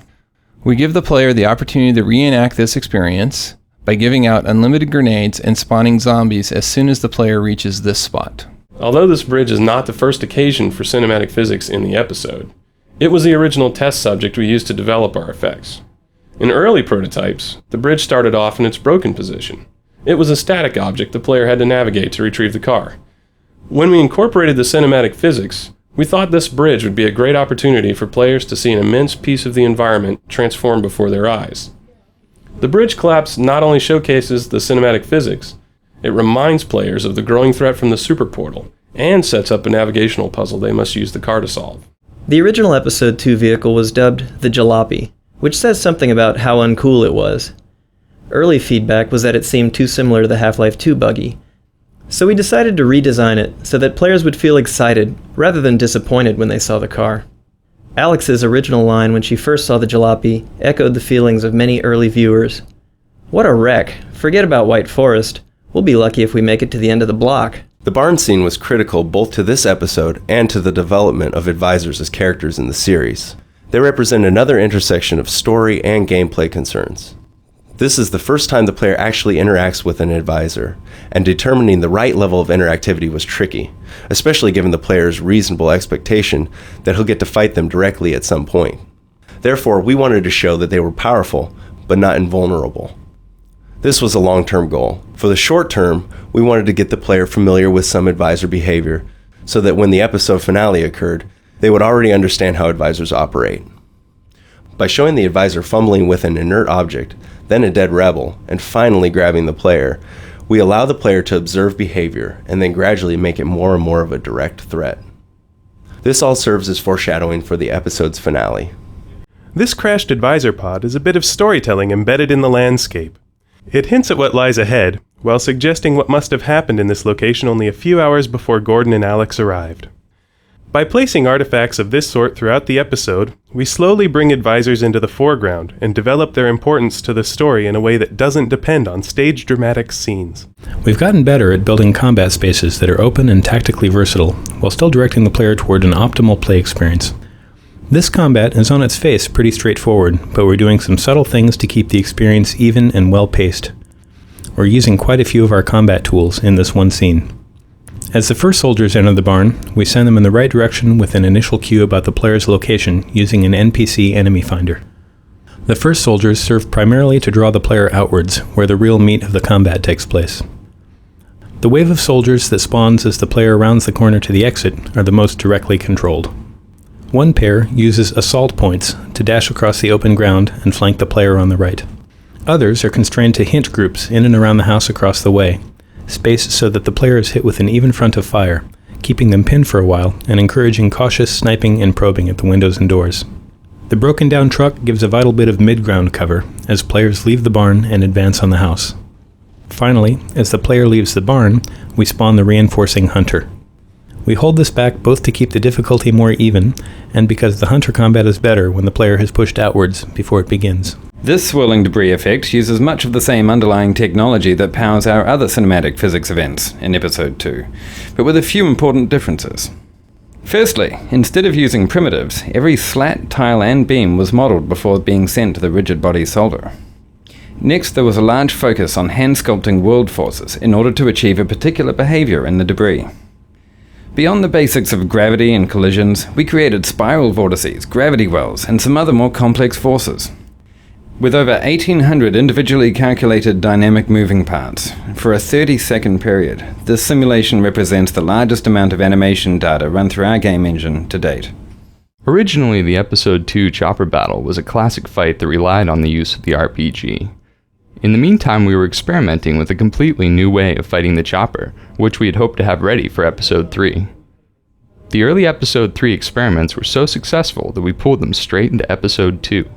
We give the player the opportunity to reenact this experience by giving out unlimited grenades and spawning zombies as soon as the player reaches this spot. Although this bridge is not the first occasion for cinematic physics in the episode, it was the original test subject we used to develop our effects. In early prototypes, the bridge started off in its broken position. It was a static object the player had to navigate to retrieve the car. When we incorporated the cinematic physics, we thought this bridge would be a great opportunity for players to see an immense piece of the environment transform before their eyes. The bridge collapse not only showcases the cinematic physics, it reminds players of the growing threat from the super portal, and sets up a navigational puzzle they must use the car to solve. The original Episode 2 vehicle was dubbed the Jalopy, which says something about how uncool it was. Early feedback was that it seemed too similar to the Half-Life 2 buggy, so we decided to redesign it so that players would feel excited rather than disappointed when they saw the car. Alex's original line when she first saw the Jalopy echoed the feelings of many early viewers. "What a wreck! Forget about White Forest. We'll be lucky if we make it to the end of the block." The barn scene was critical both to this episode and to the development of advisors as characters in the series. They represent another intersection of story and gameplay concerns. This is the first time the player actually interacts with an advisor, and determining the right level of interactivity was tricky, especially given the player's reasonable expectation that he'll get to fight them directly at some point. Therefore, we wanted to show that they were powerful, but not invulnerable. This was a long-term goal. For the short term, we wanted to get the player familiar with some advisor behavior, so that when the episode finale occurred, they would already understand how advisors operate. By showing the advisor fumbling with an inert object, then a dead rebel, and finally grabbing the player, we allow the player to observe behavior and then gradually make it more and more of a direct threat. This all serves as foreshadowing for the episode's finale. This crashed advisor pod is a bit of storytelling embedded in the landscape. It hints at what lies ahead, while suggesting what must have happened in this location only a few hours before Gordon and Alex arrived. By placing artifacts of this sort throughout the episode, we slowly bring advisors into the foreground and develop their importance to the story in a way that doesn't depend on stage dramatic scenes. We've gotten better at building combat spaces that are open and tactically versatile, while still directing the player toward an optimal play experience. This combat is on its face pretty straightforward, but we're doing some subtle things to keep the experience even and well-paced. We're using quite a few of our combat tools in this one scene. As the first soldiers enter the barn, we send them in the right direction with an initial cue about the player's location using an NPC enemy finder. The first soldiers serve primarily to draw the player outwards, where the real meat of the combat takes place. The wave of soldiers that spawns as the player rounds the corner to the exit are the most directly controlled. One pair uses assault points to dash across the open ground and flank the player on the right. Others are constrained to hint groups in and around the house across the way, spaced so that the player is hit with an even front of fire, keeping them pinned for a while and encouraging cautious sniping and probing at the windows and doors. The broken down truck gives a vital bit of mid-ground cover as players leave the barn and advance on the house. Finally, as the player leaves the barn, we spawn the reinforcing hunter. We hold this back both to keep the difficulty more even, and because the hunter combat is better when the player has pushed outwards before it begins. This swirling debris effect uses much of the same underlying technology that powers our other cinematic physics events in Episode 2, but with a few important differences. Firstly, instead of using primitives, every slat, tile and beam was modelled before being sent to the rigid body solder. Next, there was a large focus on hand-sculpting world forces in order to achieve a particular behaviour in the debris. Beyond the basics of gravity and collisions, we created spiral vortices, gravity wells, and some other more complex forces. With over 1,800 individually calculated dynamic moving parts, for a 30-second period, this simulation represents the largest amount of animation data run through our game engine to date. Originally, the Episode 2 chopper battle was a classic fight that relied on the use of the RPG. In the meantime, we were experimenting with a completely new way of fighting the chopper, which we had hoped to have ready for Episode 3. The early Episode 3 experiments were so successful that we pulled them straight into Episode 2.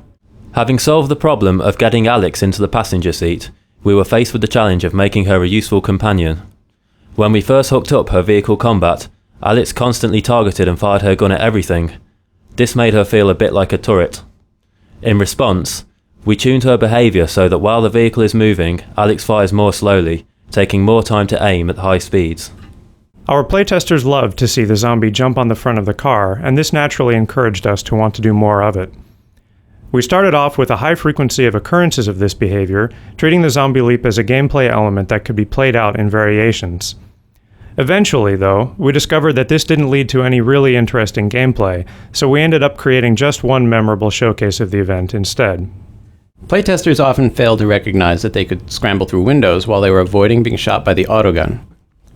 Having solved the problem of getting Alex into the passenger seat, we were faced with the challenge of making her a useful companion. When we first hooked up her vehicle combat, Alex constantly targeted and fired her gun at everything. This made her feel a bit like a turret. In response, we tuned her behaviour so that while the vehicle is moving, Alex fires more slowly, taking more time to aim at high speeds. Our playtesters loved to see the zombie jump on the front of the car, and this naturally encouraged us to want to do more of it. We started off with a high frequency of occurrences of this behavior, treating the zombie leap as a gameplay element that could be played out in variations. Eventually, though, we discovered that this didn't lead to any really interesting gameplay, so we ended up creating just one memorable showcase of the event instead. Playtesters often failed to recognize that they could scramble through windows while they were avoiding being shot by the autogun.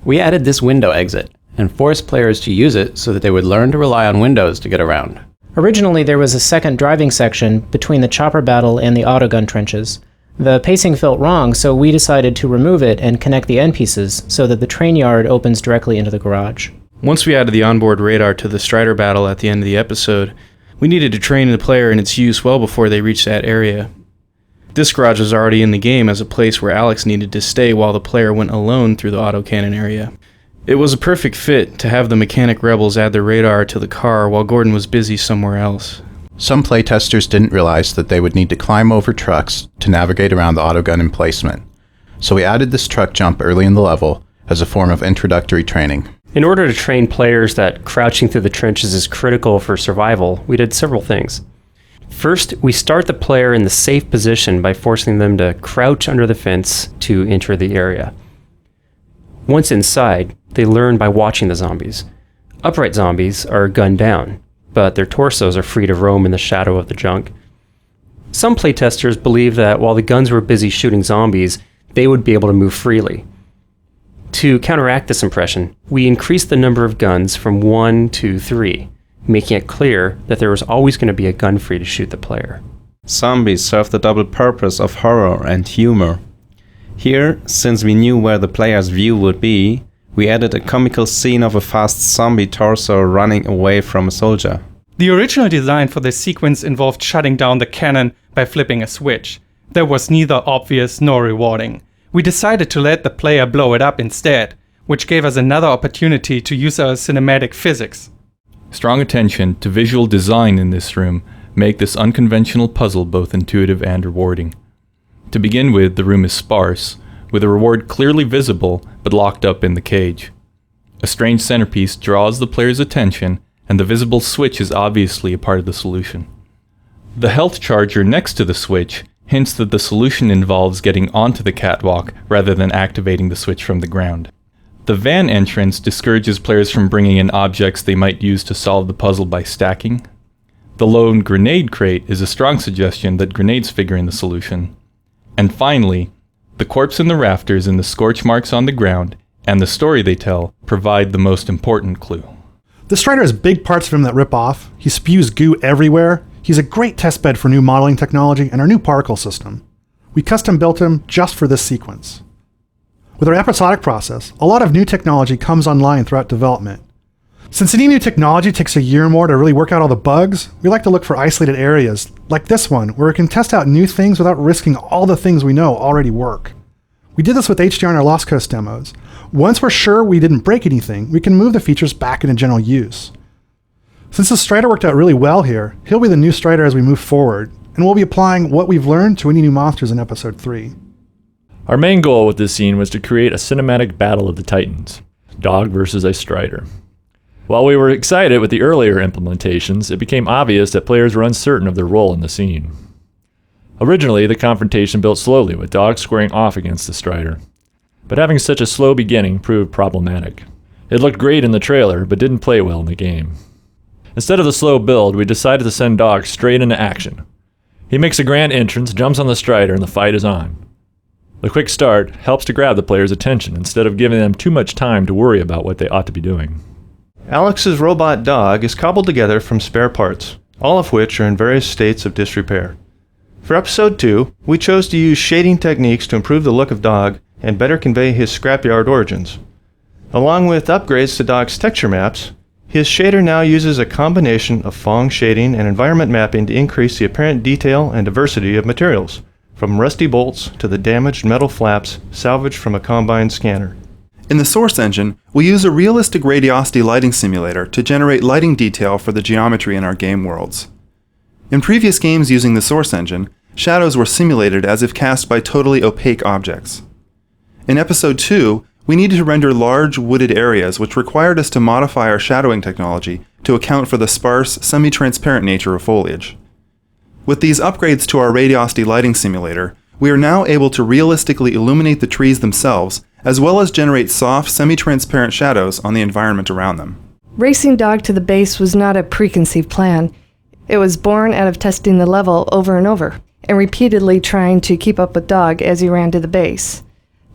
We added this window exit, and forced players to use it so that they would learn to rely on windows to get around. Originally, there was a second driving section between the chopper battle and the autogun trenches. The pacing felt wrong, so we decided to remove it and connect the end pieces so that the train yard opens directly into the garage. Once we added the onboard radar to the Strider battle at the end of the episode, we needed to train the player in its use well before they reached that area. This garage was already in the game as a place where Alex needed to stay while the player went alone through the autocannon area. It was a perfect fit to have the mechanic rebels add their radar to the car while Gordon was busy somewhere else. Some playtesters didn't realize that they would need to climb over trucks to navigate around the autogun emplacement, so we added this truck jump early in the level as a form of introductory training. In order to train players that crouching through the trenches is critical for survival, we did several things. First, we start the player in the safe position by forcing them to crouch under the fence to enter the area. Once inside, they learn by watching the zombies. Upright zombies are gunned down, but their torsos are free to roam in the shadow of the junk. Some playtesters believe that while the guns were busy shooting zombies, they would be able to move freely. To counteract this impression, we increased the number of guns from 1 to 3, making it clear that there was always going to be a gun free to shoot the player. Zombies serve the double purpose of horror and humor. Here, since we knew where the player's view would be, we added a comical scene of a fast zombie torso running away from a soldier. The original design for this sequence involved shutting down the cannon by flipping a switch. That was neither obvious nor rewarding. We decided to let the player blow it up instead, which gave us another opportunity to use our cinematic physics. Strong attention to visual design in this room make this unconventional puzzle both intuitive and rewarding. To begin with, the room is sparse, with a reward clearly visible but locked up in the cage. A strange centerpiece draws the player's attention, and the visible switch is obviously a part of the solution. The health charger next to the switch hints that the solution involves getting onto the catwalk rather than activating the switch from the ground. The van entrance discourages players from bringing in objects they might use to solve the puzzle by stacking. The lone grenade crate is a strong suggestion that grenades figure in the solution. And finally, the corpse in the rafters and the scorch marks on the ground, and the story they tell, provide the most important clue. The Strider has big parts of him that rip off. He spews goo everywhere. He's a great testbed for new modeling technology and our new particle system. We custom built him just for this sequence. With our episodic process, a lot of new technology comes online throughout development. Since any new technology takes a year or more to really work out all the bugs, we like to look for isolated areas, like this one, where we can test out new things without risking all the things we know already work. We did this with HDR in our Lost Coast demos. Once we're sure we didn't break anything, we can move the features back into general use. Since the Strider worked out really well here, he'll be the new Strider as we move forward, and we'll be applying what we've learned to any new monsters in Episode 3. Our main goal with this scene was to create a cinematic battle of the Titans, Dog versus a Strider. While we were excited with the earlier implementations, it became obvious that players were uncertain of their role in the scene. Originally, the confrontation built slowly, with Dog squaring off against the Strider. But having such a slow beginning proved problematic. It looked great in the trailer, but didn't play well in the game. Instead of the slow build, we decided to send Dog straight into action. He makes a grand entrance, jumps on the Strider, and the fight is on. The quick start helps to grab the player's attention instead of giving them too much time to worry about what they ought to be doing. Alex's robot dog is cobbled together from spare parts, all of which are in various states of disrepair. For Episode 2, we chose to use shading techniques to improve the look of Dog and better convey his scrapyard origins. Along with upgrades to Dog's texture maps, his shader now uses a combination of Phong shading and environment mapping to increase the apparent detail and diversity of materials, from rusty bolts to the damaged metal flaps salvaged from a combine scanner. In the source engine, we use a realistic radiosity lighting simulator to generate lighting detail for the geometry in our game worlds. In previous games using the source engine, shadows were simulated as if cast by totally opaque objects. In Episode 2, we needed to render large wooded areas, which required us to modify our shadowing technology to account for the sparse, semi-transparent nature of foliage. With these upgrades to our radiosity lighting simulator, we are now able to realistically illuminate the trees themselves, as well as generate soft, semi-transparent shadows on the environment around them. Racing Dog to the base was not a preconceived plan. It was born out of testing the level over and over, and repeatedly trying to keep up with Dog as he ran to the base.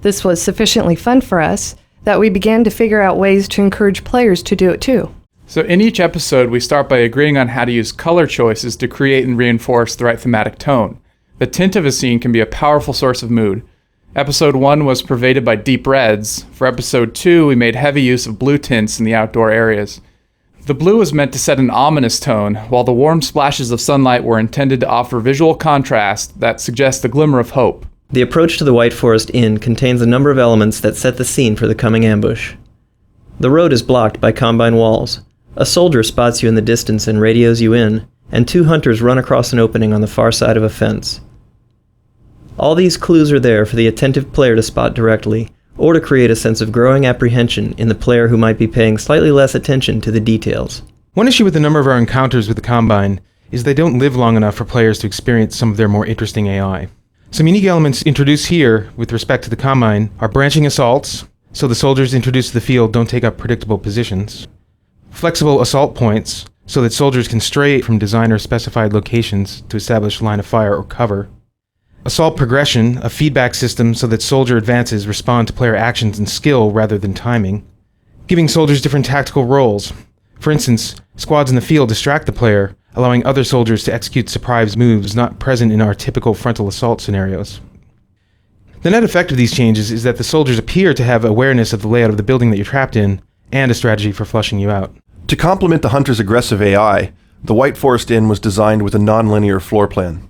This was sufficiently fun for us that we began to figure out ways to encourage players to do it too. So in each episode, we start by agreeing on how to use color choices to create and reinforce the right thematic tone. The tint of a scene can be a powerful source of mood. Episode 1 was pervaded by deep reds. For Episode 2, we made heavy use of blue tints in the outdoor areas. The blue was meant to set an ominous tone, while the warm splashes of sunlight were intended to offer visual contrast that suggests a glimmer of hope. The approach to the White Forest Inn contains a number of elements that set the scene for the coming ambush. The road is blocked by Combine walls. A soldier spots you in the distance and radios you in, and 2 hunters run across an opening on the far side of a fence. All these clues are there for the attentive player to spot directly, or to create a sense of growing apprehension in the player who might be paying slightly less attention to the details. One issue with a number of our encounters with the Combine is they don't live long enough for players to experience some of their more interesting AI. Some unique elements introduced here with respect to the Combine are branching assaults, so the soldiers introduced to the field don't take up predictable positions, flexible assault points, so that soldiers can stray from designer-specified locations to establish line of fire or cover, assault progression, a feedback system so that soldier advances respond to player actions and skill rather than timing, giving soldiers different tactical roles. For instance, squads in the field distract the player, allowing other soldiers to execute surprise moves not present in our typical frontal assault scenarios. The net effect of these changes is that the soldiers appear to have awareness of the layout of the building that you're trapped in, and a strategy for flushing you out. To complement the hunter's aggressive AI, the White Forest Inn was designed with a non-linear floor plan.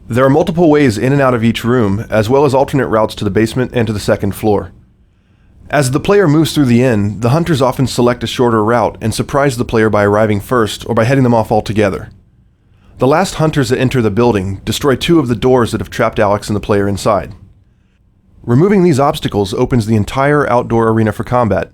There are multiple ways in and out of each room, as well as alternate routes to the basement and to the second floor. As the player moves through the inn, the hunters often select a shorter route and surprise the player by arriving first or by heading them off altogether. The last hunters that enter the building destroy 2 of the doors that have trapped Alex and the player inside. Removing these obstacles opens the entire outdoor arena for combat,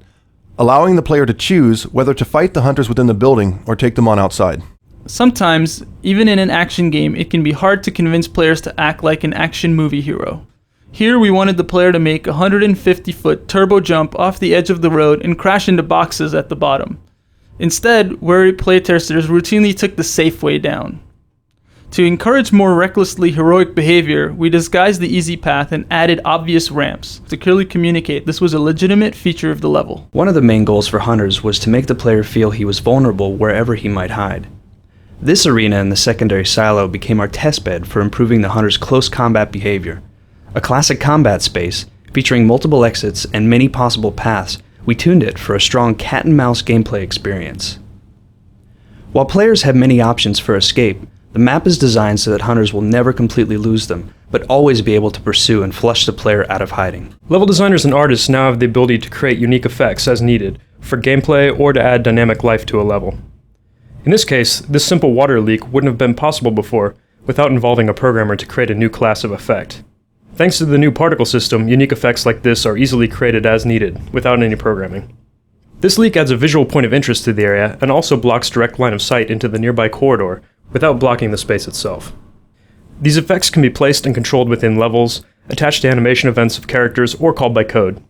allowing the player to choose whether to fight the hunters within the building or take them on outside. Sometimes, even in an action game, it can be hard to convince players to act like an action movie hero. Here we wanted the player to make a 150-foot turbo jump off the edge of the road and crash into boxes at the bottom. Instead, wary playtesters routinely took the safe way down. To encourage more recklessly heroic behavior, we disguised the easy path and added obvious ramps to clearly communicate this was a legitimate feature of the level. One of the main goals for hunters was to make the player feel he was vulnerable wherever he might hide. This arena in the secondary silo became our testbed for improving the hunter's close combat behavior. A classic combat space, featuring multiple exits and many possible paths, we tuned it for a strong cat-and-mouse gameplay experience. While players have many options for escape, the map is designed so that hunters will never completely lose them, but always be able to pursue and flush the player out of hiding. Level designers and artists now have the ability to create unique effects as needed, for gameplay or to add dynamic life to a level. In this case, this simple water leak wouldn't have been possible before without involving a programmer to create a new class of effect. Thanks to the new particle system, unique effects like this are easily created as needed, without any programming. This leak adds a visual point of interest to the area and also blocks direct line of sight into the nearby corridor without blocking the space itself. These effects can be placed and controlled within levels, attached to animation events of characters, or called by code.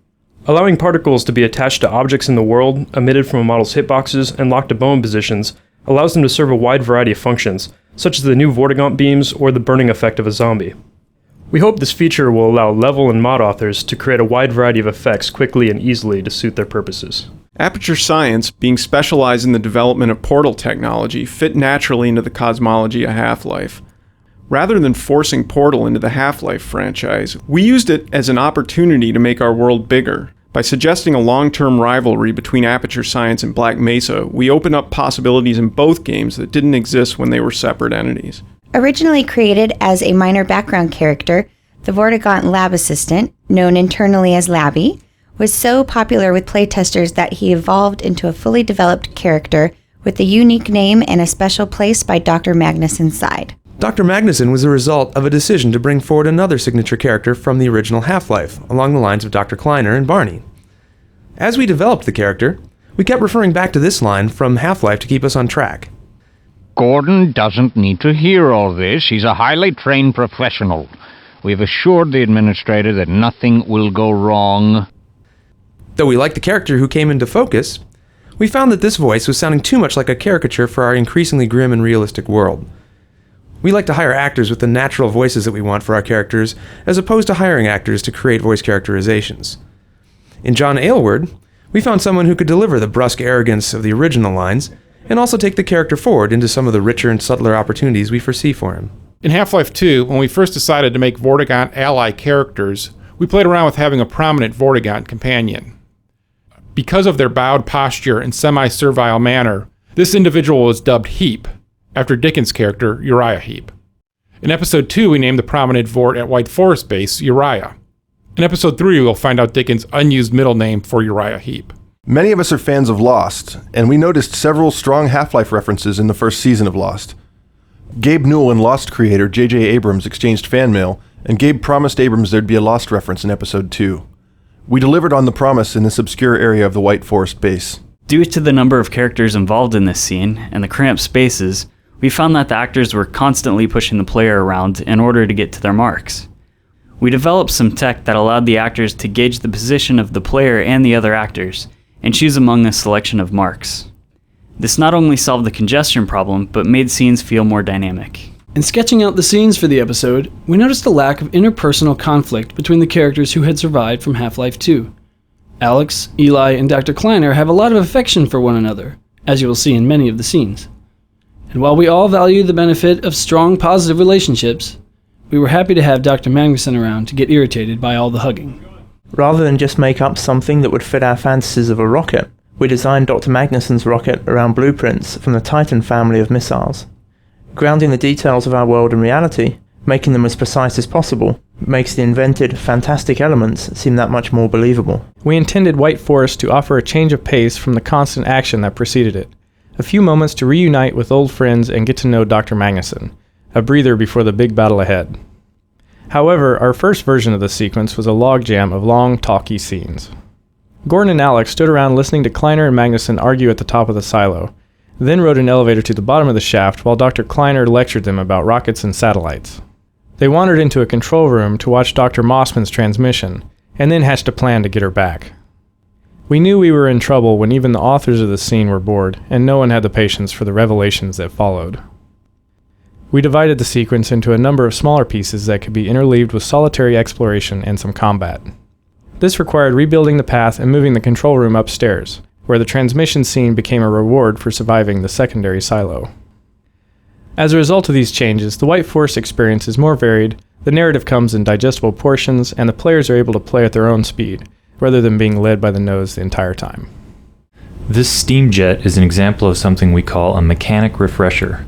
Allowing particles to be attached to objects in the world, emitted from a model's hitboxes, and locked to bone positions allows them to serve a wide variety of functions, such as the new Vortigaunt beams or the burning effect of a zombie. We hope this feature will allow level and mod authors to create a wide variety of effects quickly and easily to suit their purposes. Aperture Science, being specialized in the development of portal technology, fit naturally into the cosmology of Half-Life. Rather than forcing Portal into the Half-Life franchise, we used it as an opportunity to make our world bigger. By suggesting a long-term rivalry between Aperture Science and Black Mesa, we open up possibilities in both games that didn't exist when they were separate entities. Originally created as a minor background character, the Vortigaunt lab assistant, known internally as Labby, was so popular with playtesters that he evolved into a fully developed character with a unique name and a special place by Dr. Magnuson's side. Dr. Magnuson was the result of a decision to bring forward another signature character from the original Half-Life, along the lines of Dr. Kleiner and Barney. As we developed the character, we kept referring back to this line from Half-Life to keep us on track. Gordon doesn't need to hear all this. He's a highly trained professional. We've assured the administrator that nothing will go wrong. Though we liked the character who came into focus, we found that this voice was sounding too much like a caricature for our increasingly grim and realistic world. We like to hire actors with the natural voices that we want for our characters, as opposed to hiring actors to create voice characterizations. In John Aylward, we found someone who could deliver the brusque arrogance of the original lines, and also take the character forward into some of the richer and subtler opportunities we foresee for him. In Half-Life 2, when we first decided to make Vortigaunt ally characters, we played around with having a prominent Vortigaunt companion. Because of their bowed posture and semi-servile manner, this individual was dubbed Heap, after Dickens' character Uriah Heep. In Episode 2, we named the prominent Vort at White Forest Base Uriah. In Episode 3, we'll find out Dickens' unused middle name for Uriah Heep. Many of us are fans of Lost, and we noticed several strong Half-Life references in the first season of Lost. Gabe Newell and Lost creator J.J. Abrams exchanged fan mail, and Gabe promised Abrams there'd be a Lost reference in Episode 2. We delivered on the promise in this obscure area of the White Forest base. Due to the number of characters involved in this scene and the cramped spaces, we found that the actors were constantly pushing the player around in order to get to their marks. We developed some tech that allowed the actors to gauge the position of the player and the other actors, and choose among a selection of marks. This not only solved the congestion problem, but made scenes feel more dynamic. In sketching out the scenes for the episode, we noticed a lack of interpersonal conflict between the characters who had survived from Half-Life 2. Alex, Eli, and Dr. Kleiner have a lot of affection for one another, as you will see in many of the scenes. And while we all value the benefit of strong, positive relationships, we were happy to have Dr. Magnuson around to get irritated by all the hugging. Rather than just make up something that would fit our fantasies of a rocket, we designed Dr. Magnuson's rocket around blueprints from the Titan family of missiles. Grounding the details of our world in reality, making them as precise as possible, makes the invented, fantastic elements seem that much more believable. We intended White Forest to offer a change of pace from the constant action that preceded it. A few moments to reunite with old friends and get to know Dr. Magnuson, a breather before the big battle ahead. However, our first version of the sequence was a logjam of long, talky scenes. Gordon and Alex stood around listening to Kleiner and Magnuson argue at the top of the silo, then rode an elevator to the bottom of the shaft while Dr. Kleiner lectured them about rockets and satellites. They wandered into a control room to watch Dr. Mossman's transmission, and then hatched a plan to get her back. We knew we were in trouble when even the authors of the scene were bored, and no one had the patience for the revelations that followed. We divided the sequence into a number of smaller pieces that could be interleaved with solitary exploration and some combat. This required rebuilding the path and moving the control room upstairs, where the transmission scene became a reward for surviving the secondary silo. As a result of these changes, the White Forest experience is more varied, the narrative comes in digestible portions, and the players are able to play at their own speed, rather than being led by the nose the entire time. This steam jet is an example of something we call a mechanic refresher.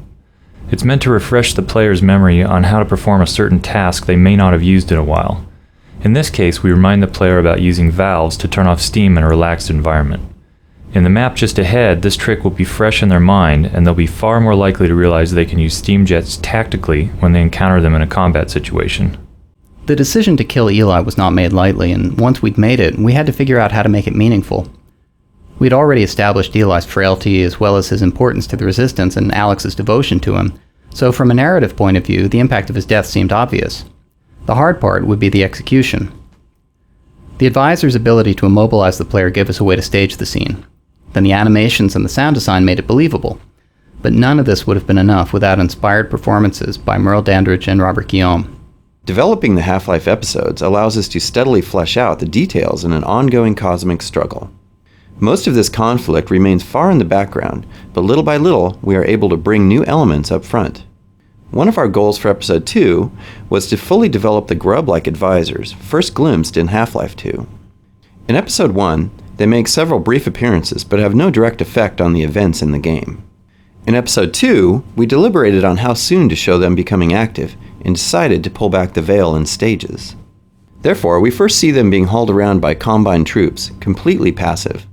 It's meant to refresh the player's memory on how to perform a certain task they may not have used in a while. In this case, we remind the player about using valves to turn off steam in a relaxed environment. In the map just ahead, this trick will be fresh in their mind, and they'll be far more likely to realize they can use steam jets tactically when they encounter them in a combat situation. The decision to kill Eli was not made lightly, and once we'd made it, we had to figure out how to make it meaningful. We'd already established Eli's frailty as well as his importance to the Resistance and Alex's devotion to him, so from a narrative point of view, the impact of his death seemed obvious. The hard part would be the execution. The advisor's ability to immobilize the player gave us a way to stage the scene. Then the animations and the sound design made it believable. But none of this would have been enough without inspired performances by Merle Dandridge and Robert Guillaume. Developing the Half-Life episodes allows us to steadily flesh out the details in an ongoing cosmic struggle. Most of this conflict remains far in the background, but little by little we are able to bring new elements up front. One of our goals for Episode 2 was to fully develop the grub-like advisors, first glimpsed in Half-Life 2. In Episode 1, they make several brief appearances but have no direct effect on the events in the game. In Episode 2, we deliberated on how soon to show them becoming active and decided to pull back the veil in stages. Therefore, we first see them being hauled around by Combine troops, completely passive.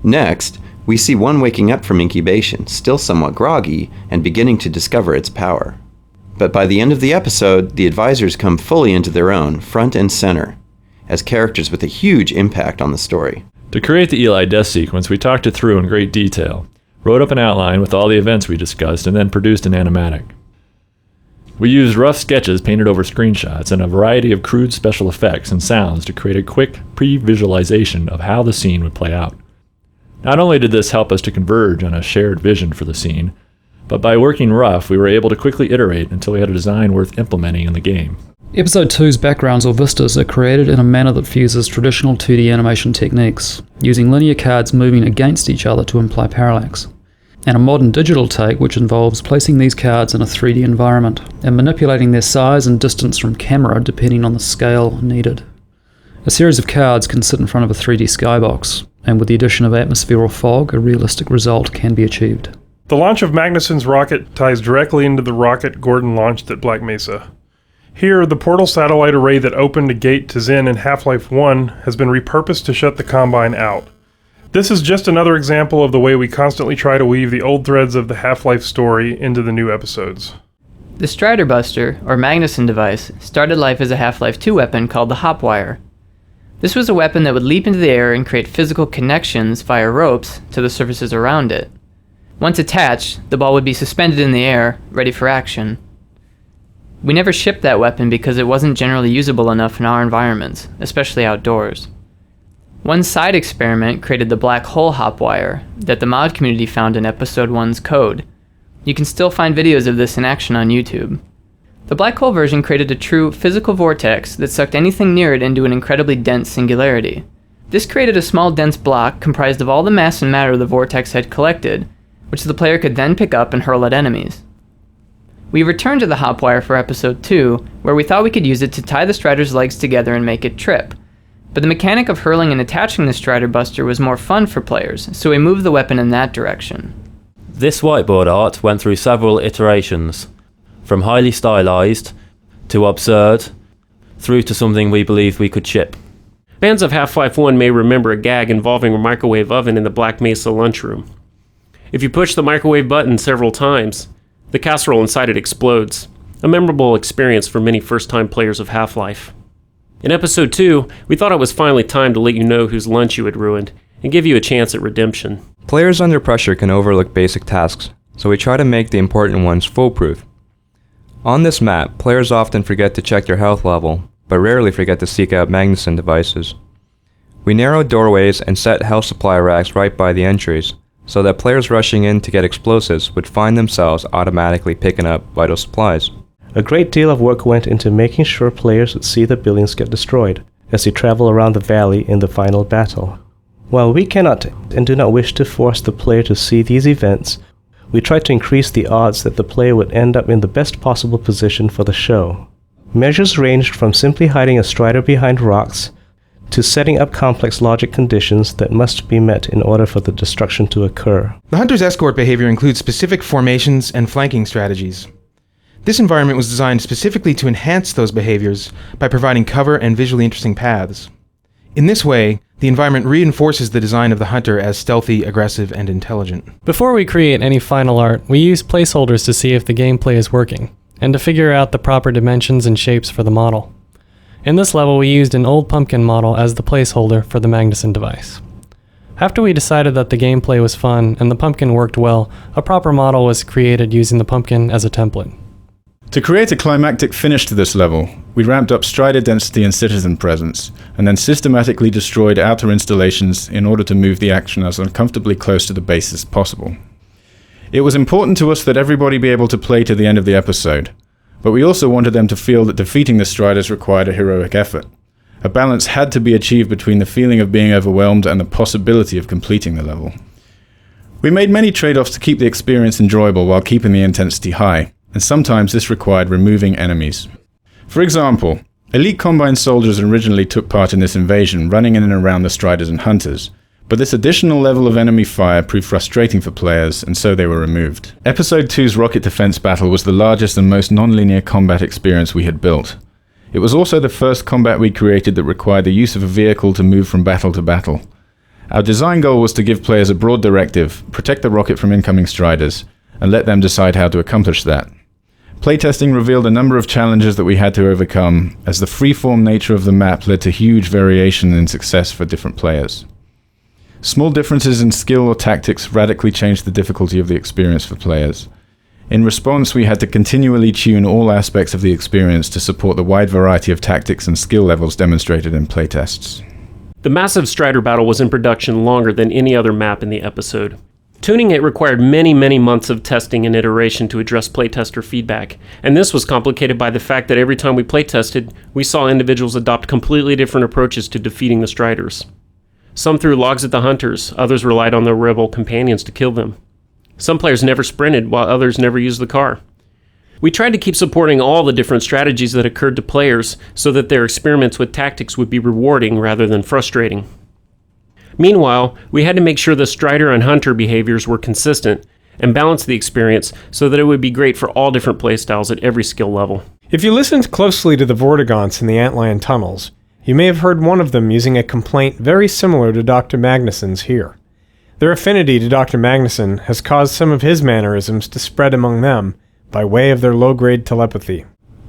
Next, we see one waking up from incubation, still somewhat groggy, and beginning to discover its power. But by the end of the episode, the advisors come fully into their own, front and center, as characters with a huge impact on the story. To create the Eli death sequence, we talked it through in great detail, wrote up an outline with all the events we discussed, and then produced an animatic. We used rough sketches painted over screenshots and a variety of crude special effects and sounds to create a quick pre-visualization of how the scene would play out. Not only did this help us to converge on a shared vision for the scene, but by working rough, we were able to quickly iterate until we had a design worth implementing in the game. Episode 2's backgrounds or vistas are created in a manner that fuses traditional 2D animation techniques, using linear cards moving against each other to imply parallax, and a modern digital take which involves placing these cards in a 3D environment and manipulating their size and distance from camera depending on the scale needed. A series of cards can sit in front of a 3D skybox, and with the addition of atmosphere or fog, a realistic result can be achieved. The launch of Magnuson's rocket ties directly into the rocket Gordon launched at Black Mesa. Here, the portal satellite array that opened a gate to Zen in Half-Life 1 has been repurposed to shut the Combine out. This is just another example of the way we constantly try to weave the old threads of the Half-Life story into the new episodes. The Strider Buster, or Magnuson device, started life as a Half-Life 2 weapon called the Hopwire. This was a weapon that would leap into the air and create physical connections via ropes to the surfaces around it. Once attached, the ball would be suspended in the air, ready for action. We never shipped that weapon because it wasn't generally usable enough in our environments, especially outdoors. One side experiment created the Black Hole Hopwire that the mod community found in Episode 1's code. You can still find videos of this in action on YouTube. The Black Hole version created a true physical vortex that sucked anything near it into an incredibly dense singularity. This created a small dense block comprised of all the mass and matter the vortex had collected, which the player could then pick up and hurl at enemies. We returned to the Hopwire for Episode 2, where we thought we could use it to tie the Strider's legs together and make it trip. But the mechanic of hurling and attaching the Strider Buster was more fun for players, so we moved the weapon in that direction. This whiteboard art went through several iterations, from highly stylized, to absurd, through to something we believed we could ship. Fans of Half-Life 1 may remember a gag involving a microwave oven in the Black Mesa lunchroom. If you push the microwave button several times, the casserole inside it explodes, a memorable experience for many first-time players of Half-Life. In Episode 2, we thought it was finally time to let you know whose lunch you had ruined, and give you a chance at redemption. Players under pressure can overlook basic tasks, so we try to make the important ones foolproof. On this map, players often forget to check their health level, but rarely forget to seek out Magnuson devices. We narrowed doorways and set health supply racks right by the entries, so that players rushing in to get explosives would find themselves automatically picking up vital supplies. A great deal of work went into making sure players would see the buildings get destroyed as they travel around the valley in the final battle. While we cannot and do not wish to force the player to see these events, we try to increase the odds that the player would end up in the best possible position for the show. Measures ranged from simply hiding a Strider behind rocks to setting up complex logic conditions that must be met in order for the destruction to occur. The Hunter's escort behavior includes specific formations and flanking strategies. This environment was designed specifically to enhance those behaviors by providing cover and visually interesting paths. In this way, the environment reinforces the design of the Hunter as stealthy, aggressive, and intelligent. Before we create any final art, we use placeholders to see if the gameplay is working, and to figure out the proper dimensions and shapes for the model. In this level, we used an old pumpkin model as the placeholder for the Magnuson device. After we decided that the gameplay was fun and the pumpkin worked well, a proper model was created using the pumpkin as a template. To create a climactic finish to this level, we ramped up Strider density and citizen presence, and then systematically destroyed outer installations in order to move the action as uncomfortably close to the base as possible. It was important to us that everybody be able to play to the end of the episode, but we also wanted them to feel that defeating the Striders required a heroic effort. A balance had to be achieved between the feeling of being overwhelmed and the possibility of completing the level. We made many trade-offs to keep the experience enjoyable while keeping the intensity high, and sometimes this required removing enemies. For example, elite Combine soldiers originally took part in this invasion, running in and around the Striders and Hunters, but this additional level of enemy fire proved frustrating for players, and so they were removed. Episode 2's rocket defense battle was the largest and most non-linear combat experience we had built. It was also the first combat we created that required the use of a vehicle to move from battle to battle. Our design goal was to give players a broad directive, protect the rocket from incoming striders, and let them decide how to accomplish that. Playtesting revealed a number of challenges that we had to overcome, as the free-form nature of the map led to huge variation in success for different players. Small differences in skill or tactics radically changed the difficulty of the experience for players. In response, we had to continually tune all aspects of the experience to support the wide variety of tactics and skill levels demonstrated in playtests. The massive Strider battle was in production longer than any other map in the episode. Tuning it required many months of testing and iteration to address playtester feedback, and this was complicated by the fact that every time we playtested, we saw individuals adopt completely different approaches to defeating the Striders. Some threw logs at the hunters, others relied on their rebel companions to kill them. Some players never sprinted, while others never used the car. We tried to keep supporting all the different strategies that occurred to players so that their experiments with tactics would be rewarding rather than frustrating. Meanwhile, we had to make sure the Strider and Hunter behaviors were consistent and balance the experience so that it would be great for all different playstyles at every skill level. If you listened closely to the Vortigaunts in the Antlion tunnels, you may have heard one of them using a complaint very similar to Dr. Magnuson's here. Their affinity to Dr. Magnuson has caused some of his mannerisms to spread among them by way of their low-grade telepathy.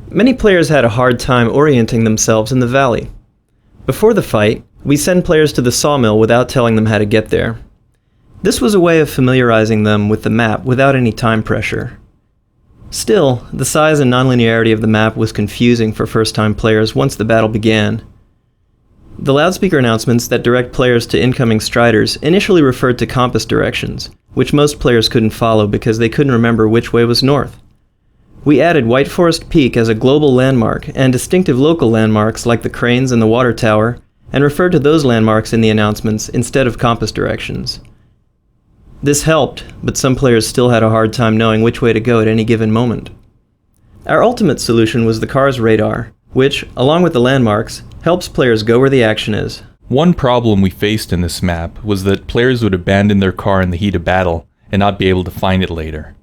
Many players had a hard time orienting themselves in the valley. Before the fight, we send players to the sawmill without telling them how to get there. This was a way of familiarizing them with the map without any time pressure. Still, the size and nonlinearity of the map was confusing for first-time players once the battle began. The loudspeaker announcements that direct players to incoming Striders initially referred to compass directions, which most players couldn't follow because they couldn't remember which way was north. We added White Forest Peak as a global landmark and distinctive local landmarks like the cranes and the water tower, and referred to those landmarks in the announcements instead of compass directions. This helped, but some players still had a hard time knowing which way to go at any given moment. Our ultimate solution was the car's radar, which, along with the landmarks, helps players go where the action is. One problem we faced in this map was that players would abandon their car in the heat of battle and not be able to find it later.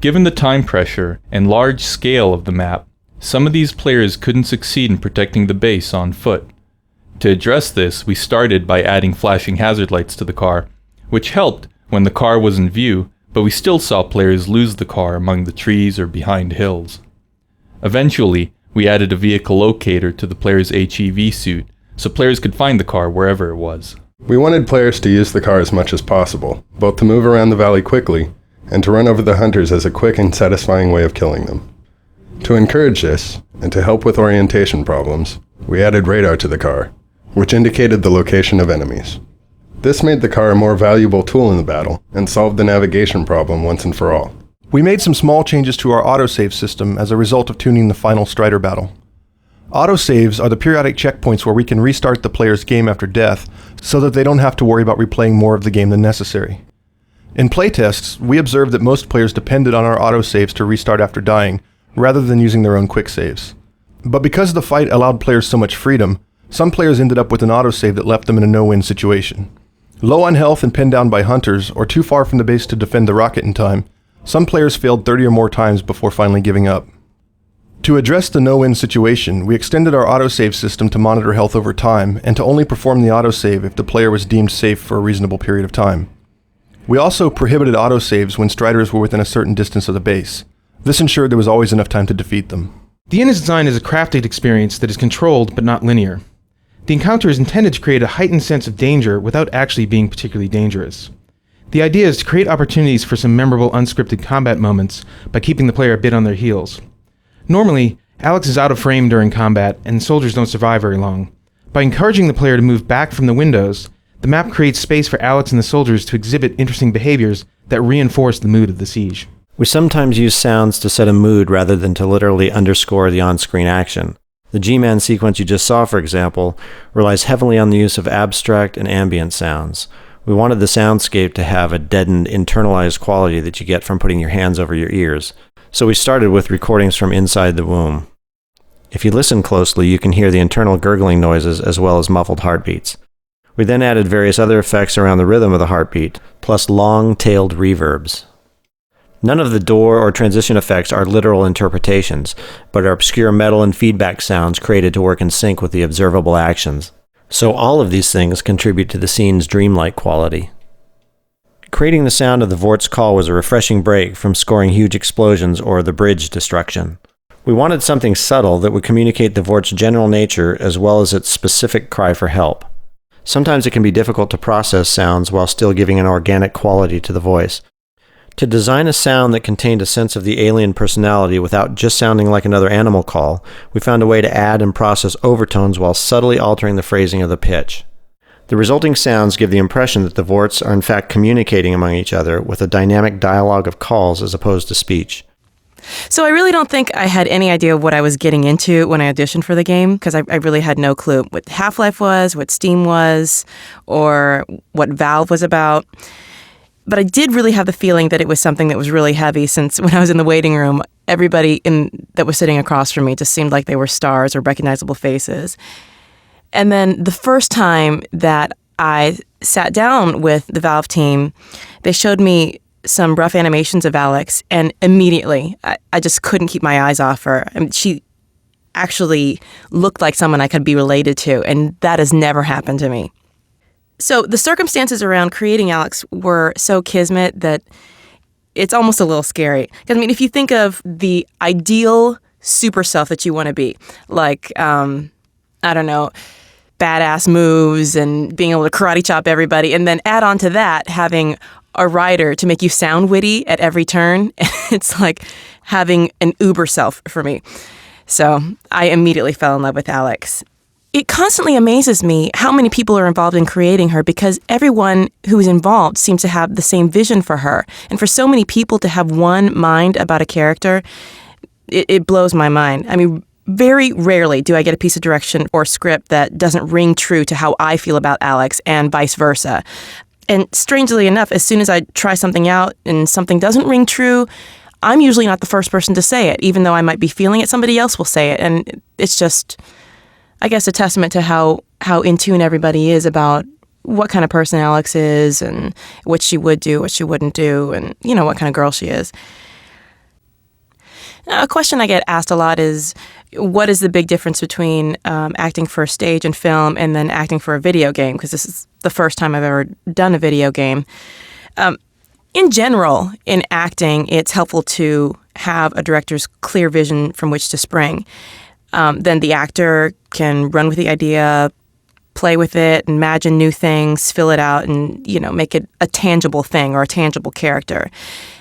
Given the time pressure and large scale of the map, some of these players couldn't succeed in protecting the base on foot. To address this, we started by adding flashing hazard lights to the car, which helped when the car was in view, but we still saw players lose the car among the trees or behind hills. Eventually, we added a vehicle locator to the player's HEV suit, so players could find the car wherever it was. We wanted players to use the car as much as possible, both to move around the valley quickly, and to run over the hunters as a quick and satisfying way of killing them. To encourage this, and to help with orientation problems, we added radar to the car, which indicated the location of enemies. This made the car a more valuable tool in the battle, and solved the navigation problem once and for all. We made some small changes to our autosave system as a result of tuning the final Strider battle. Autosaves are the periodic checkpoints where we can restart the player's game after death, so that they don't have to worry about replaying more of the game than necessary. In playtests, we observed that most players depended on our autosaves to restart after dying, rather than using their own quick saves. But because the fight allowed players so much freedom, some players ended up with an autosave that left them in a no-win situation. Low on health and pinned down by hunters, or too far from the base to defend the rocket in time, some players failed 30 or more times before finally giving up. To address the no-win situation, we extended our autosave system to monitor health over time, and to only perform the autosave if the player was deemed safe for a reasonable period of time. We also prohibited autosaves when Striders were within a certain distance of the base. This ensured there was always enough time to defeat them. The inn is designed as a crafted experience that is controlled but not linear. The encounter is intended to create a heightened sense of danger without actually being particularly dangerous. The idea is to create opportunities for some memorable unscripted combat moments by keeping the player a bit on their heels. Normally, Alex is out of frame during combat and soldiers don't survive very long. By encouraging the player to move back from the windows, the map creates space for Alex and the soldiers to exhibit interesting behaviors that reinforce the mood of the siege. We sometimes use sounds to set a mood rather than to literally underscore the on-screen action. The G-Man sequence you just saw, for example, relies heavily on the use of abstract and ambient sounds. We wanted the soundscape to have a deadened, internalized quality that you get from putting your hands over your ears, so we started with recordings from inside the womb. If you listen closely, you can hear the internal gurgling noises as well as muffled heartbeats. We then added various other effects around the rhythm of the heartbeat, plus long-tailed reverbs. None of the door or transition effects are literal interpretations, but are obscure metal and feedback sounds created to work in sync with the observable actions. So all of these things contribute to the scene's dreamlike quality. Creating the sound of the Vort's call was a refreshing break from scoring huge explosions or the bridge destruction. We wanted something subtle that would communicate the Vort's general nature as well as its specific cry for help. Sometimes it can be difficult to process sounds while still giving an organic quality to the voice. To design a sound that contained a sense of the alien personality without just sounding like another animal call, we found a way to add and process overtones while subtly altering the phrasing of the pitch. The resulting sounds give the impression that the Vorts are in fact communicating among each other with a dynamic dialogue of calls as opposed to speech. So I really don't think I had any idea what I was getting into when I auditioned for the game, because I really had no clue what Half-Life was, what Steam was, or what Valve was about. But I did really have the feeling that it was something that was really heavy, since when I was in the waiting room, everybody that was sitting across from me just seemed like they were stars or recognizable faces. And then the first time that I sat down with the Valve team, they showed me some rough animations of Alex, and immediately I just couldn't keep my eyes off her. I mean, she actually looked like someone I could be related to, and that has never happened to me. So the circumstances around creating Alex were so kismet that it's almost a little scary. Because, I mean, if you think of the ideal super self that you want to be, like, I don't know, badass moves and being able to karate chop everybody, and then add on to that having a writer to make you sound witty at every turn, it's like having an uber self for me. So I immediately fell in love with Alex. It constantly amazes me how many people are involved in creating her, because everyone who is involved seems to have the same vision for her. And for so many people to have one mind about a character, it blows my mind. I mean, very rarely do I get a piece of direction or script that doesn't ring true to how I feel about Alex, and vice versa. And strangely enough, as soon as I try something out and something doesn't ring true, I'm usually not the first person to say it, even though I might be feeling it, somebody else will say it. And it's just, I guess, a testament to how in tune everybody is about what kind of person Alex is and what she would do, what she wouldn't do, and, you know, what kind of girl she is. A question I get asked a lot is, what is the big difference between acting for stage and film and then acting for a video game? Because this is the first time I've ever done a video game. In general, in acting, it's helpful to have a director's clear vision from which to spring. Then the actor can run with the idea, play with it, imagine new things, fill it out, and, you know, make it a tangible thing or a tangible character.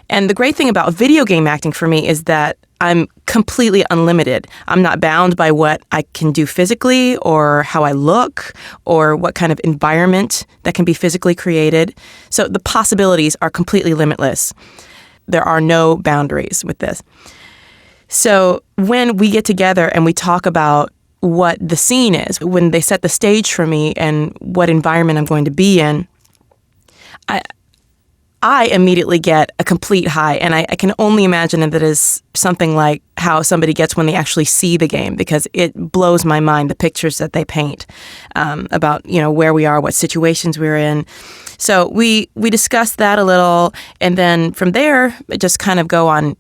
And the great thing about video game acting for me is that I'm completely unlimited. I'm not bound by what I can do physically or how I look or what kind of environment that can be physically created. So the possibilities are completely limitless. There are no boundaries with this. So when we get together and we talk about what the scene is, when they set the stage for me and what environment I'm going to be in, I immediately get a complete high, and I can only imagine that it is something like how somebody gets when they actually see the game, because it blows my mind, the pictures that they paint about, you know, where we are, what situations we're in. So we discuss that a little, and then from there, just kind of go on,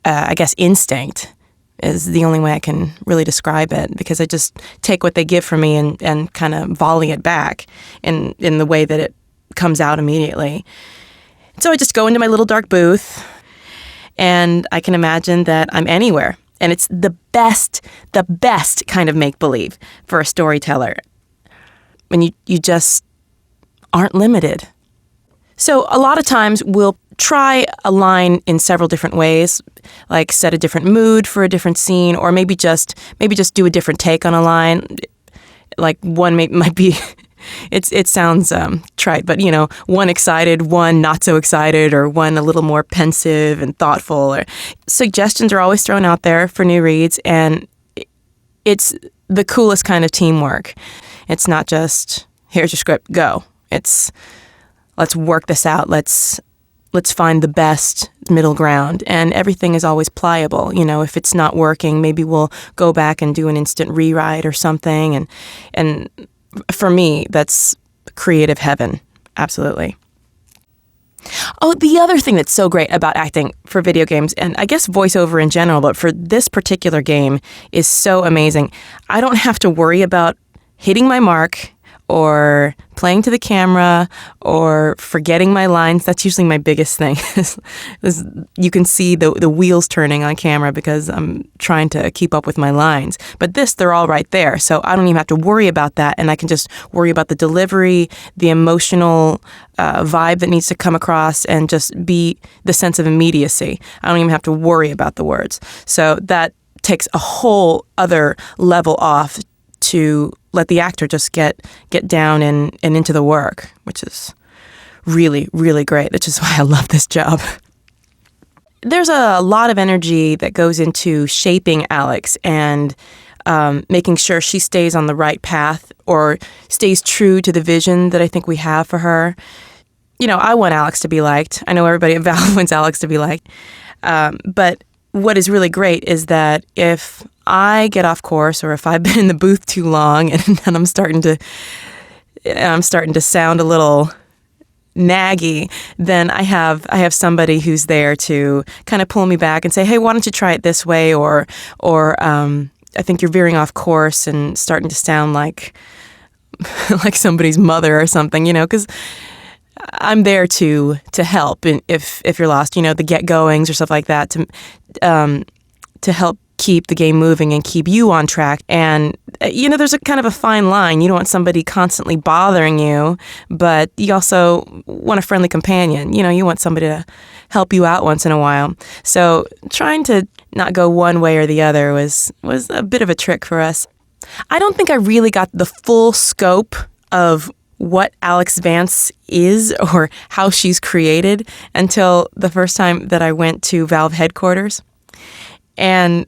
I guess, instinct is the only way I can really describe it, because I just take what they give for me and kind of volley it back in the way that it comes out immediately. So I just go into my little dark booth, and I can imagine that I'm anywhere. And it's the best kind of make-believe for a storyteller, when you just aren't limited. So a lot of times we'll try a line in several different ways, like set a different mood for a different scene, or maybe just do a different take on a line. Like one might be... It sounds trite, but, you know, one excited, one not so excited, or one a little more pensive and thoughtful. Or suggestions are always thrown out there for new reads, and it's the coolest kind of teamwork. It's not just, here's your script, go. It's, let's work this out. Let's find the best middle ground, and everything is always pliable. You know, if it's not working, maybe we'll go back and do an instant rewrite or something, and for me, that's creative heaven. Absolutely. Oh, the other thing that's so great about acting for video games, and I guess voiceover in general, but for this particular game is so amazing. I don't have to worry about hitting my mark or playing to the camera or forgetting my lines. That's usually my biggest thing. You can see the wheels turning on camera because I'm trying to keep up with my lines. But this, they're all right there. So I don't even have to worry about that. And I can just worry about the delivery, the emotional vibe that needs to come across, and just be the sense of immediacy. I don't even have to worry about the words. So that takes a whole other level off to let the actor just get down and into the work, which is really, really great, which is why I love this job. There's a lot of energy that goes into shaping Alex and making sure she stays on the right path or stays true to the vision that I think we have for her. You know, I want Alex to be liked. I know everybody at Valve wants Alex to be liked. But what is really great is that if I get off course, or if I've been in the booth too long and then I'm starting to sound a little naggy, then I have somebody who's there to kind of pull me back and say, hey, why don't you try it this way? Or I think you're veering off course and starting to sound like somebody's mother or something, you know, because I'm there to help if you're lost, you know, the get goings or stuff like that, to help keep the game moving and keep you on track. And, you know, there's a kind of a fine line. You don't want somebody constantly bothering you, but you also want a friendly companion. You know, you want somebody to help you out once in a while. So trying to not go one way or the other was a bit of a trick for us. I don't think I really got the full scope of what Alex Vance is or how she's created until the first time that I went to Valve headquarters. And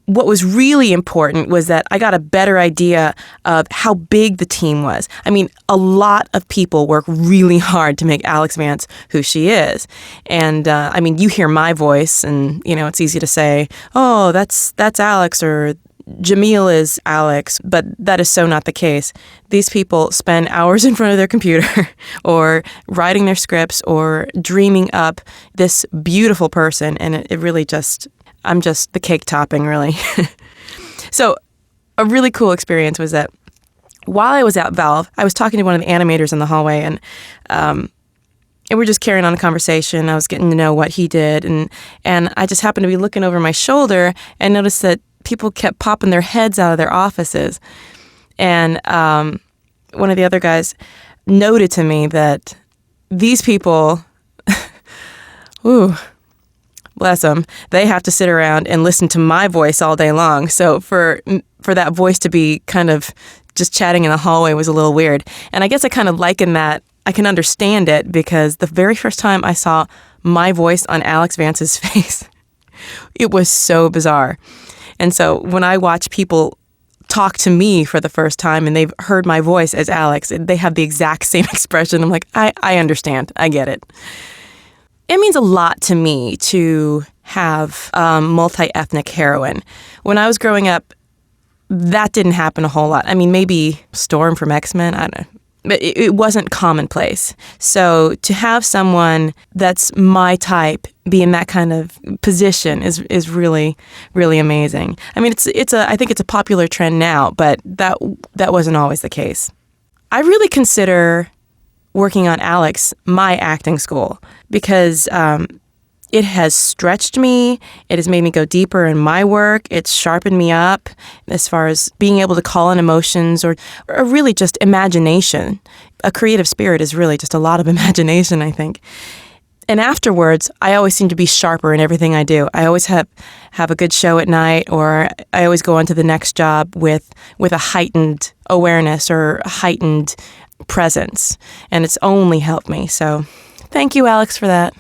what was really important was that I got a better idea of how big the team was. I mean, a lot of people work really hard to make Alex Vance who she is. And I mean, you hear my voice and, you know, it's easy to say, oh, that's Alex, or Jamil is Alex, but that is so not the case. These people spend hours in front of their computer or writing their scripts or dreaming up this beautiful person, and it really just, I'm just the cake topping, really. So a really cool experience was that while I was at Valve, I was talking to one of the animators in the hallway, and we're just carrying on a conversation. I was getting to know what he did, and I just happened to be looking over my shoulder and noticed that people kept popping their heads out of their offices. And one of the other guys noted to me that these people, ooh, bless them, they have to sit around and listen to my voice all day long. So for that voice to be kind of just chatting in the hallway was a little weird. And I guess I kind of liken that. I can understand it because the very first time I saw my voice on Alex Vance's face, it was so bizarre. And so when I watch people talk to me for the first time and they've heard my voice as Alex, they have the exact same expression. I'm like, I understand. I get it. It means a lot to me to have a multi-ethnic heroine. When I was growing up, that didn't happen a whole lot. I mean, maybe Storm from X-Men, I don't know. But it wasn't commonplace. So to have someone that's my type be in that kind of position is really, really amazing. I mean, I think it's a popular trend now, but that wasn't always the case. I really consider working on Alex my acting school because it has stretched me. It has made me go deeper in my work. It's sharpened me up as far as being able to call in emotions or really just imagination. A creative spirit is really just a lot of imagination, I think. And afterwards, I always seem to be sharper in everything I do. I always have a good show at night, or I always go on to the next job with a heightened awareness or a heightened presence. And it's only helped me. So thank you, Alex, for that.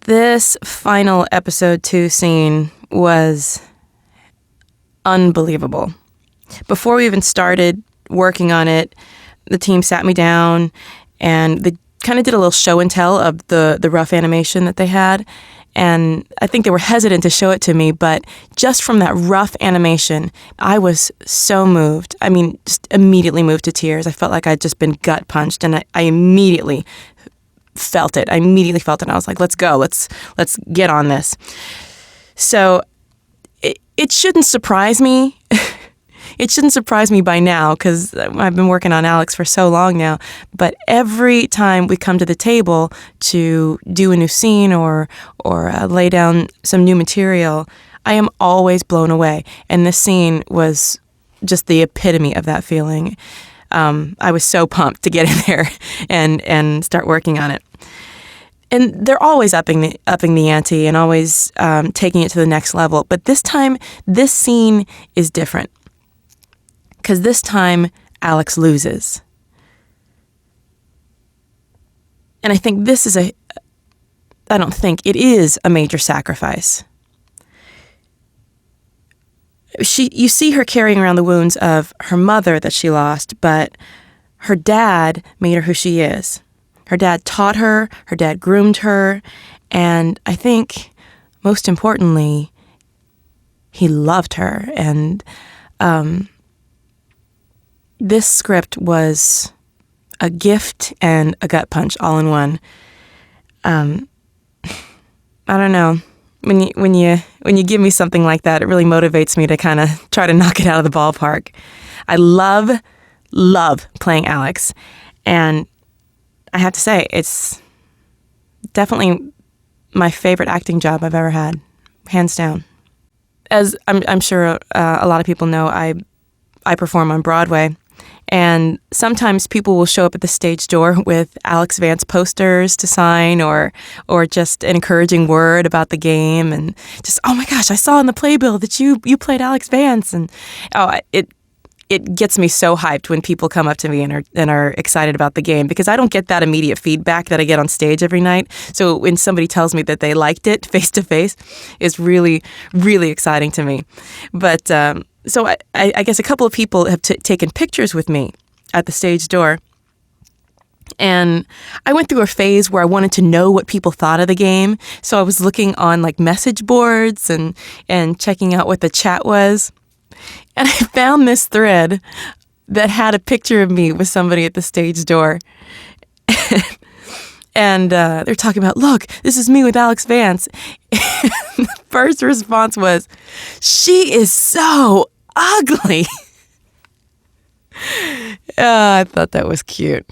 This final episode 2 scene was unbelievable. Before we even started working on it, the team sat me down and they kind of did a little show and tell of the rough animation that they had. And I think they were hesitant to show it to me, but just from that rough animation, I was so moved. I mean, just immediately moved to tears. I felt like I'd just been gut punched, and I immediately felt it. I immediately felt it. And I was like, let's go. Let's get on this. So it shouldn't surprise me. It shouldn't surprise me by now because I've been working on Alex for so long now. But every time we come to the table to do a new scene or lay down some new material, I am always blown away. And this scene was just the epitome of that feeling. I was so pumped to get in there and start working on it. And they're always upping the ante and always taking it to the next level. But this time, this scene is different. Because this time, Alex loses. And I think this is it is a major sacrifice. You see her carrying around the wounds of her mother that she lost, but her dad made her who she is. Her dad taught her dad groomed her, and I think, most importantly, he loved her. And this script was a gift and a gut punch all in one. I don't know. When you give me something like that, it really motivates me to kind of try to knock it out of the ballpark. I love playing Alex, and I have to say it's definitely my favorite acting job I've ever had, hands down. As I'm sure a lot of people know, I perform on Broadway. And sometimes people will show up at the stage door with Alex Vance posters to sign or just an encouraging word about the game and just, oh my gosh, I saw in the playbill that you played Alex Vance. And it gets me so hyped when people come up to me and are excited about the game because I don't get that immediate feedback that I get on stage every night. So when somebody tells me that they liked it face to face, it's really, really exciting to me. But so I guess a couple of people have taken pictures with me at the stage door. And I went through a phase where I wanted to know what people thought of the game. So I was looking on like message boards and checking out what the chat was. And I found this thread that had a picture of me with somebody at the stage door. And they're talking about, look, this is me with Alex Vance. And the first response was, she is so ugly. I thought that was cute.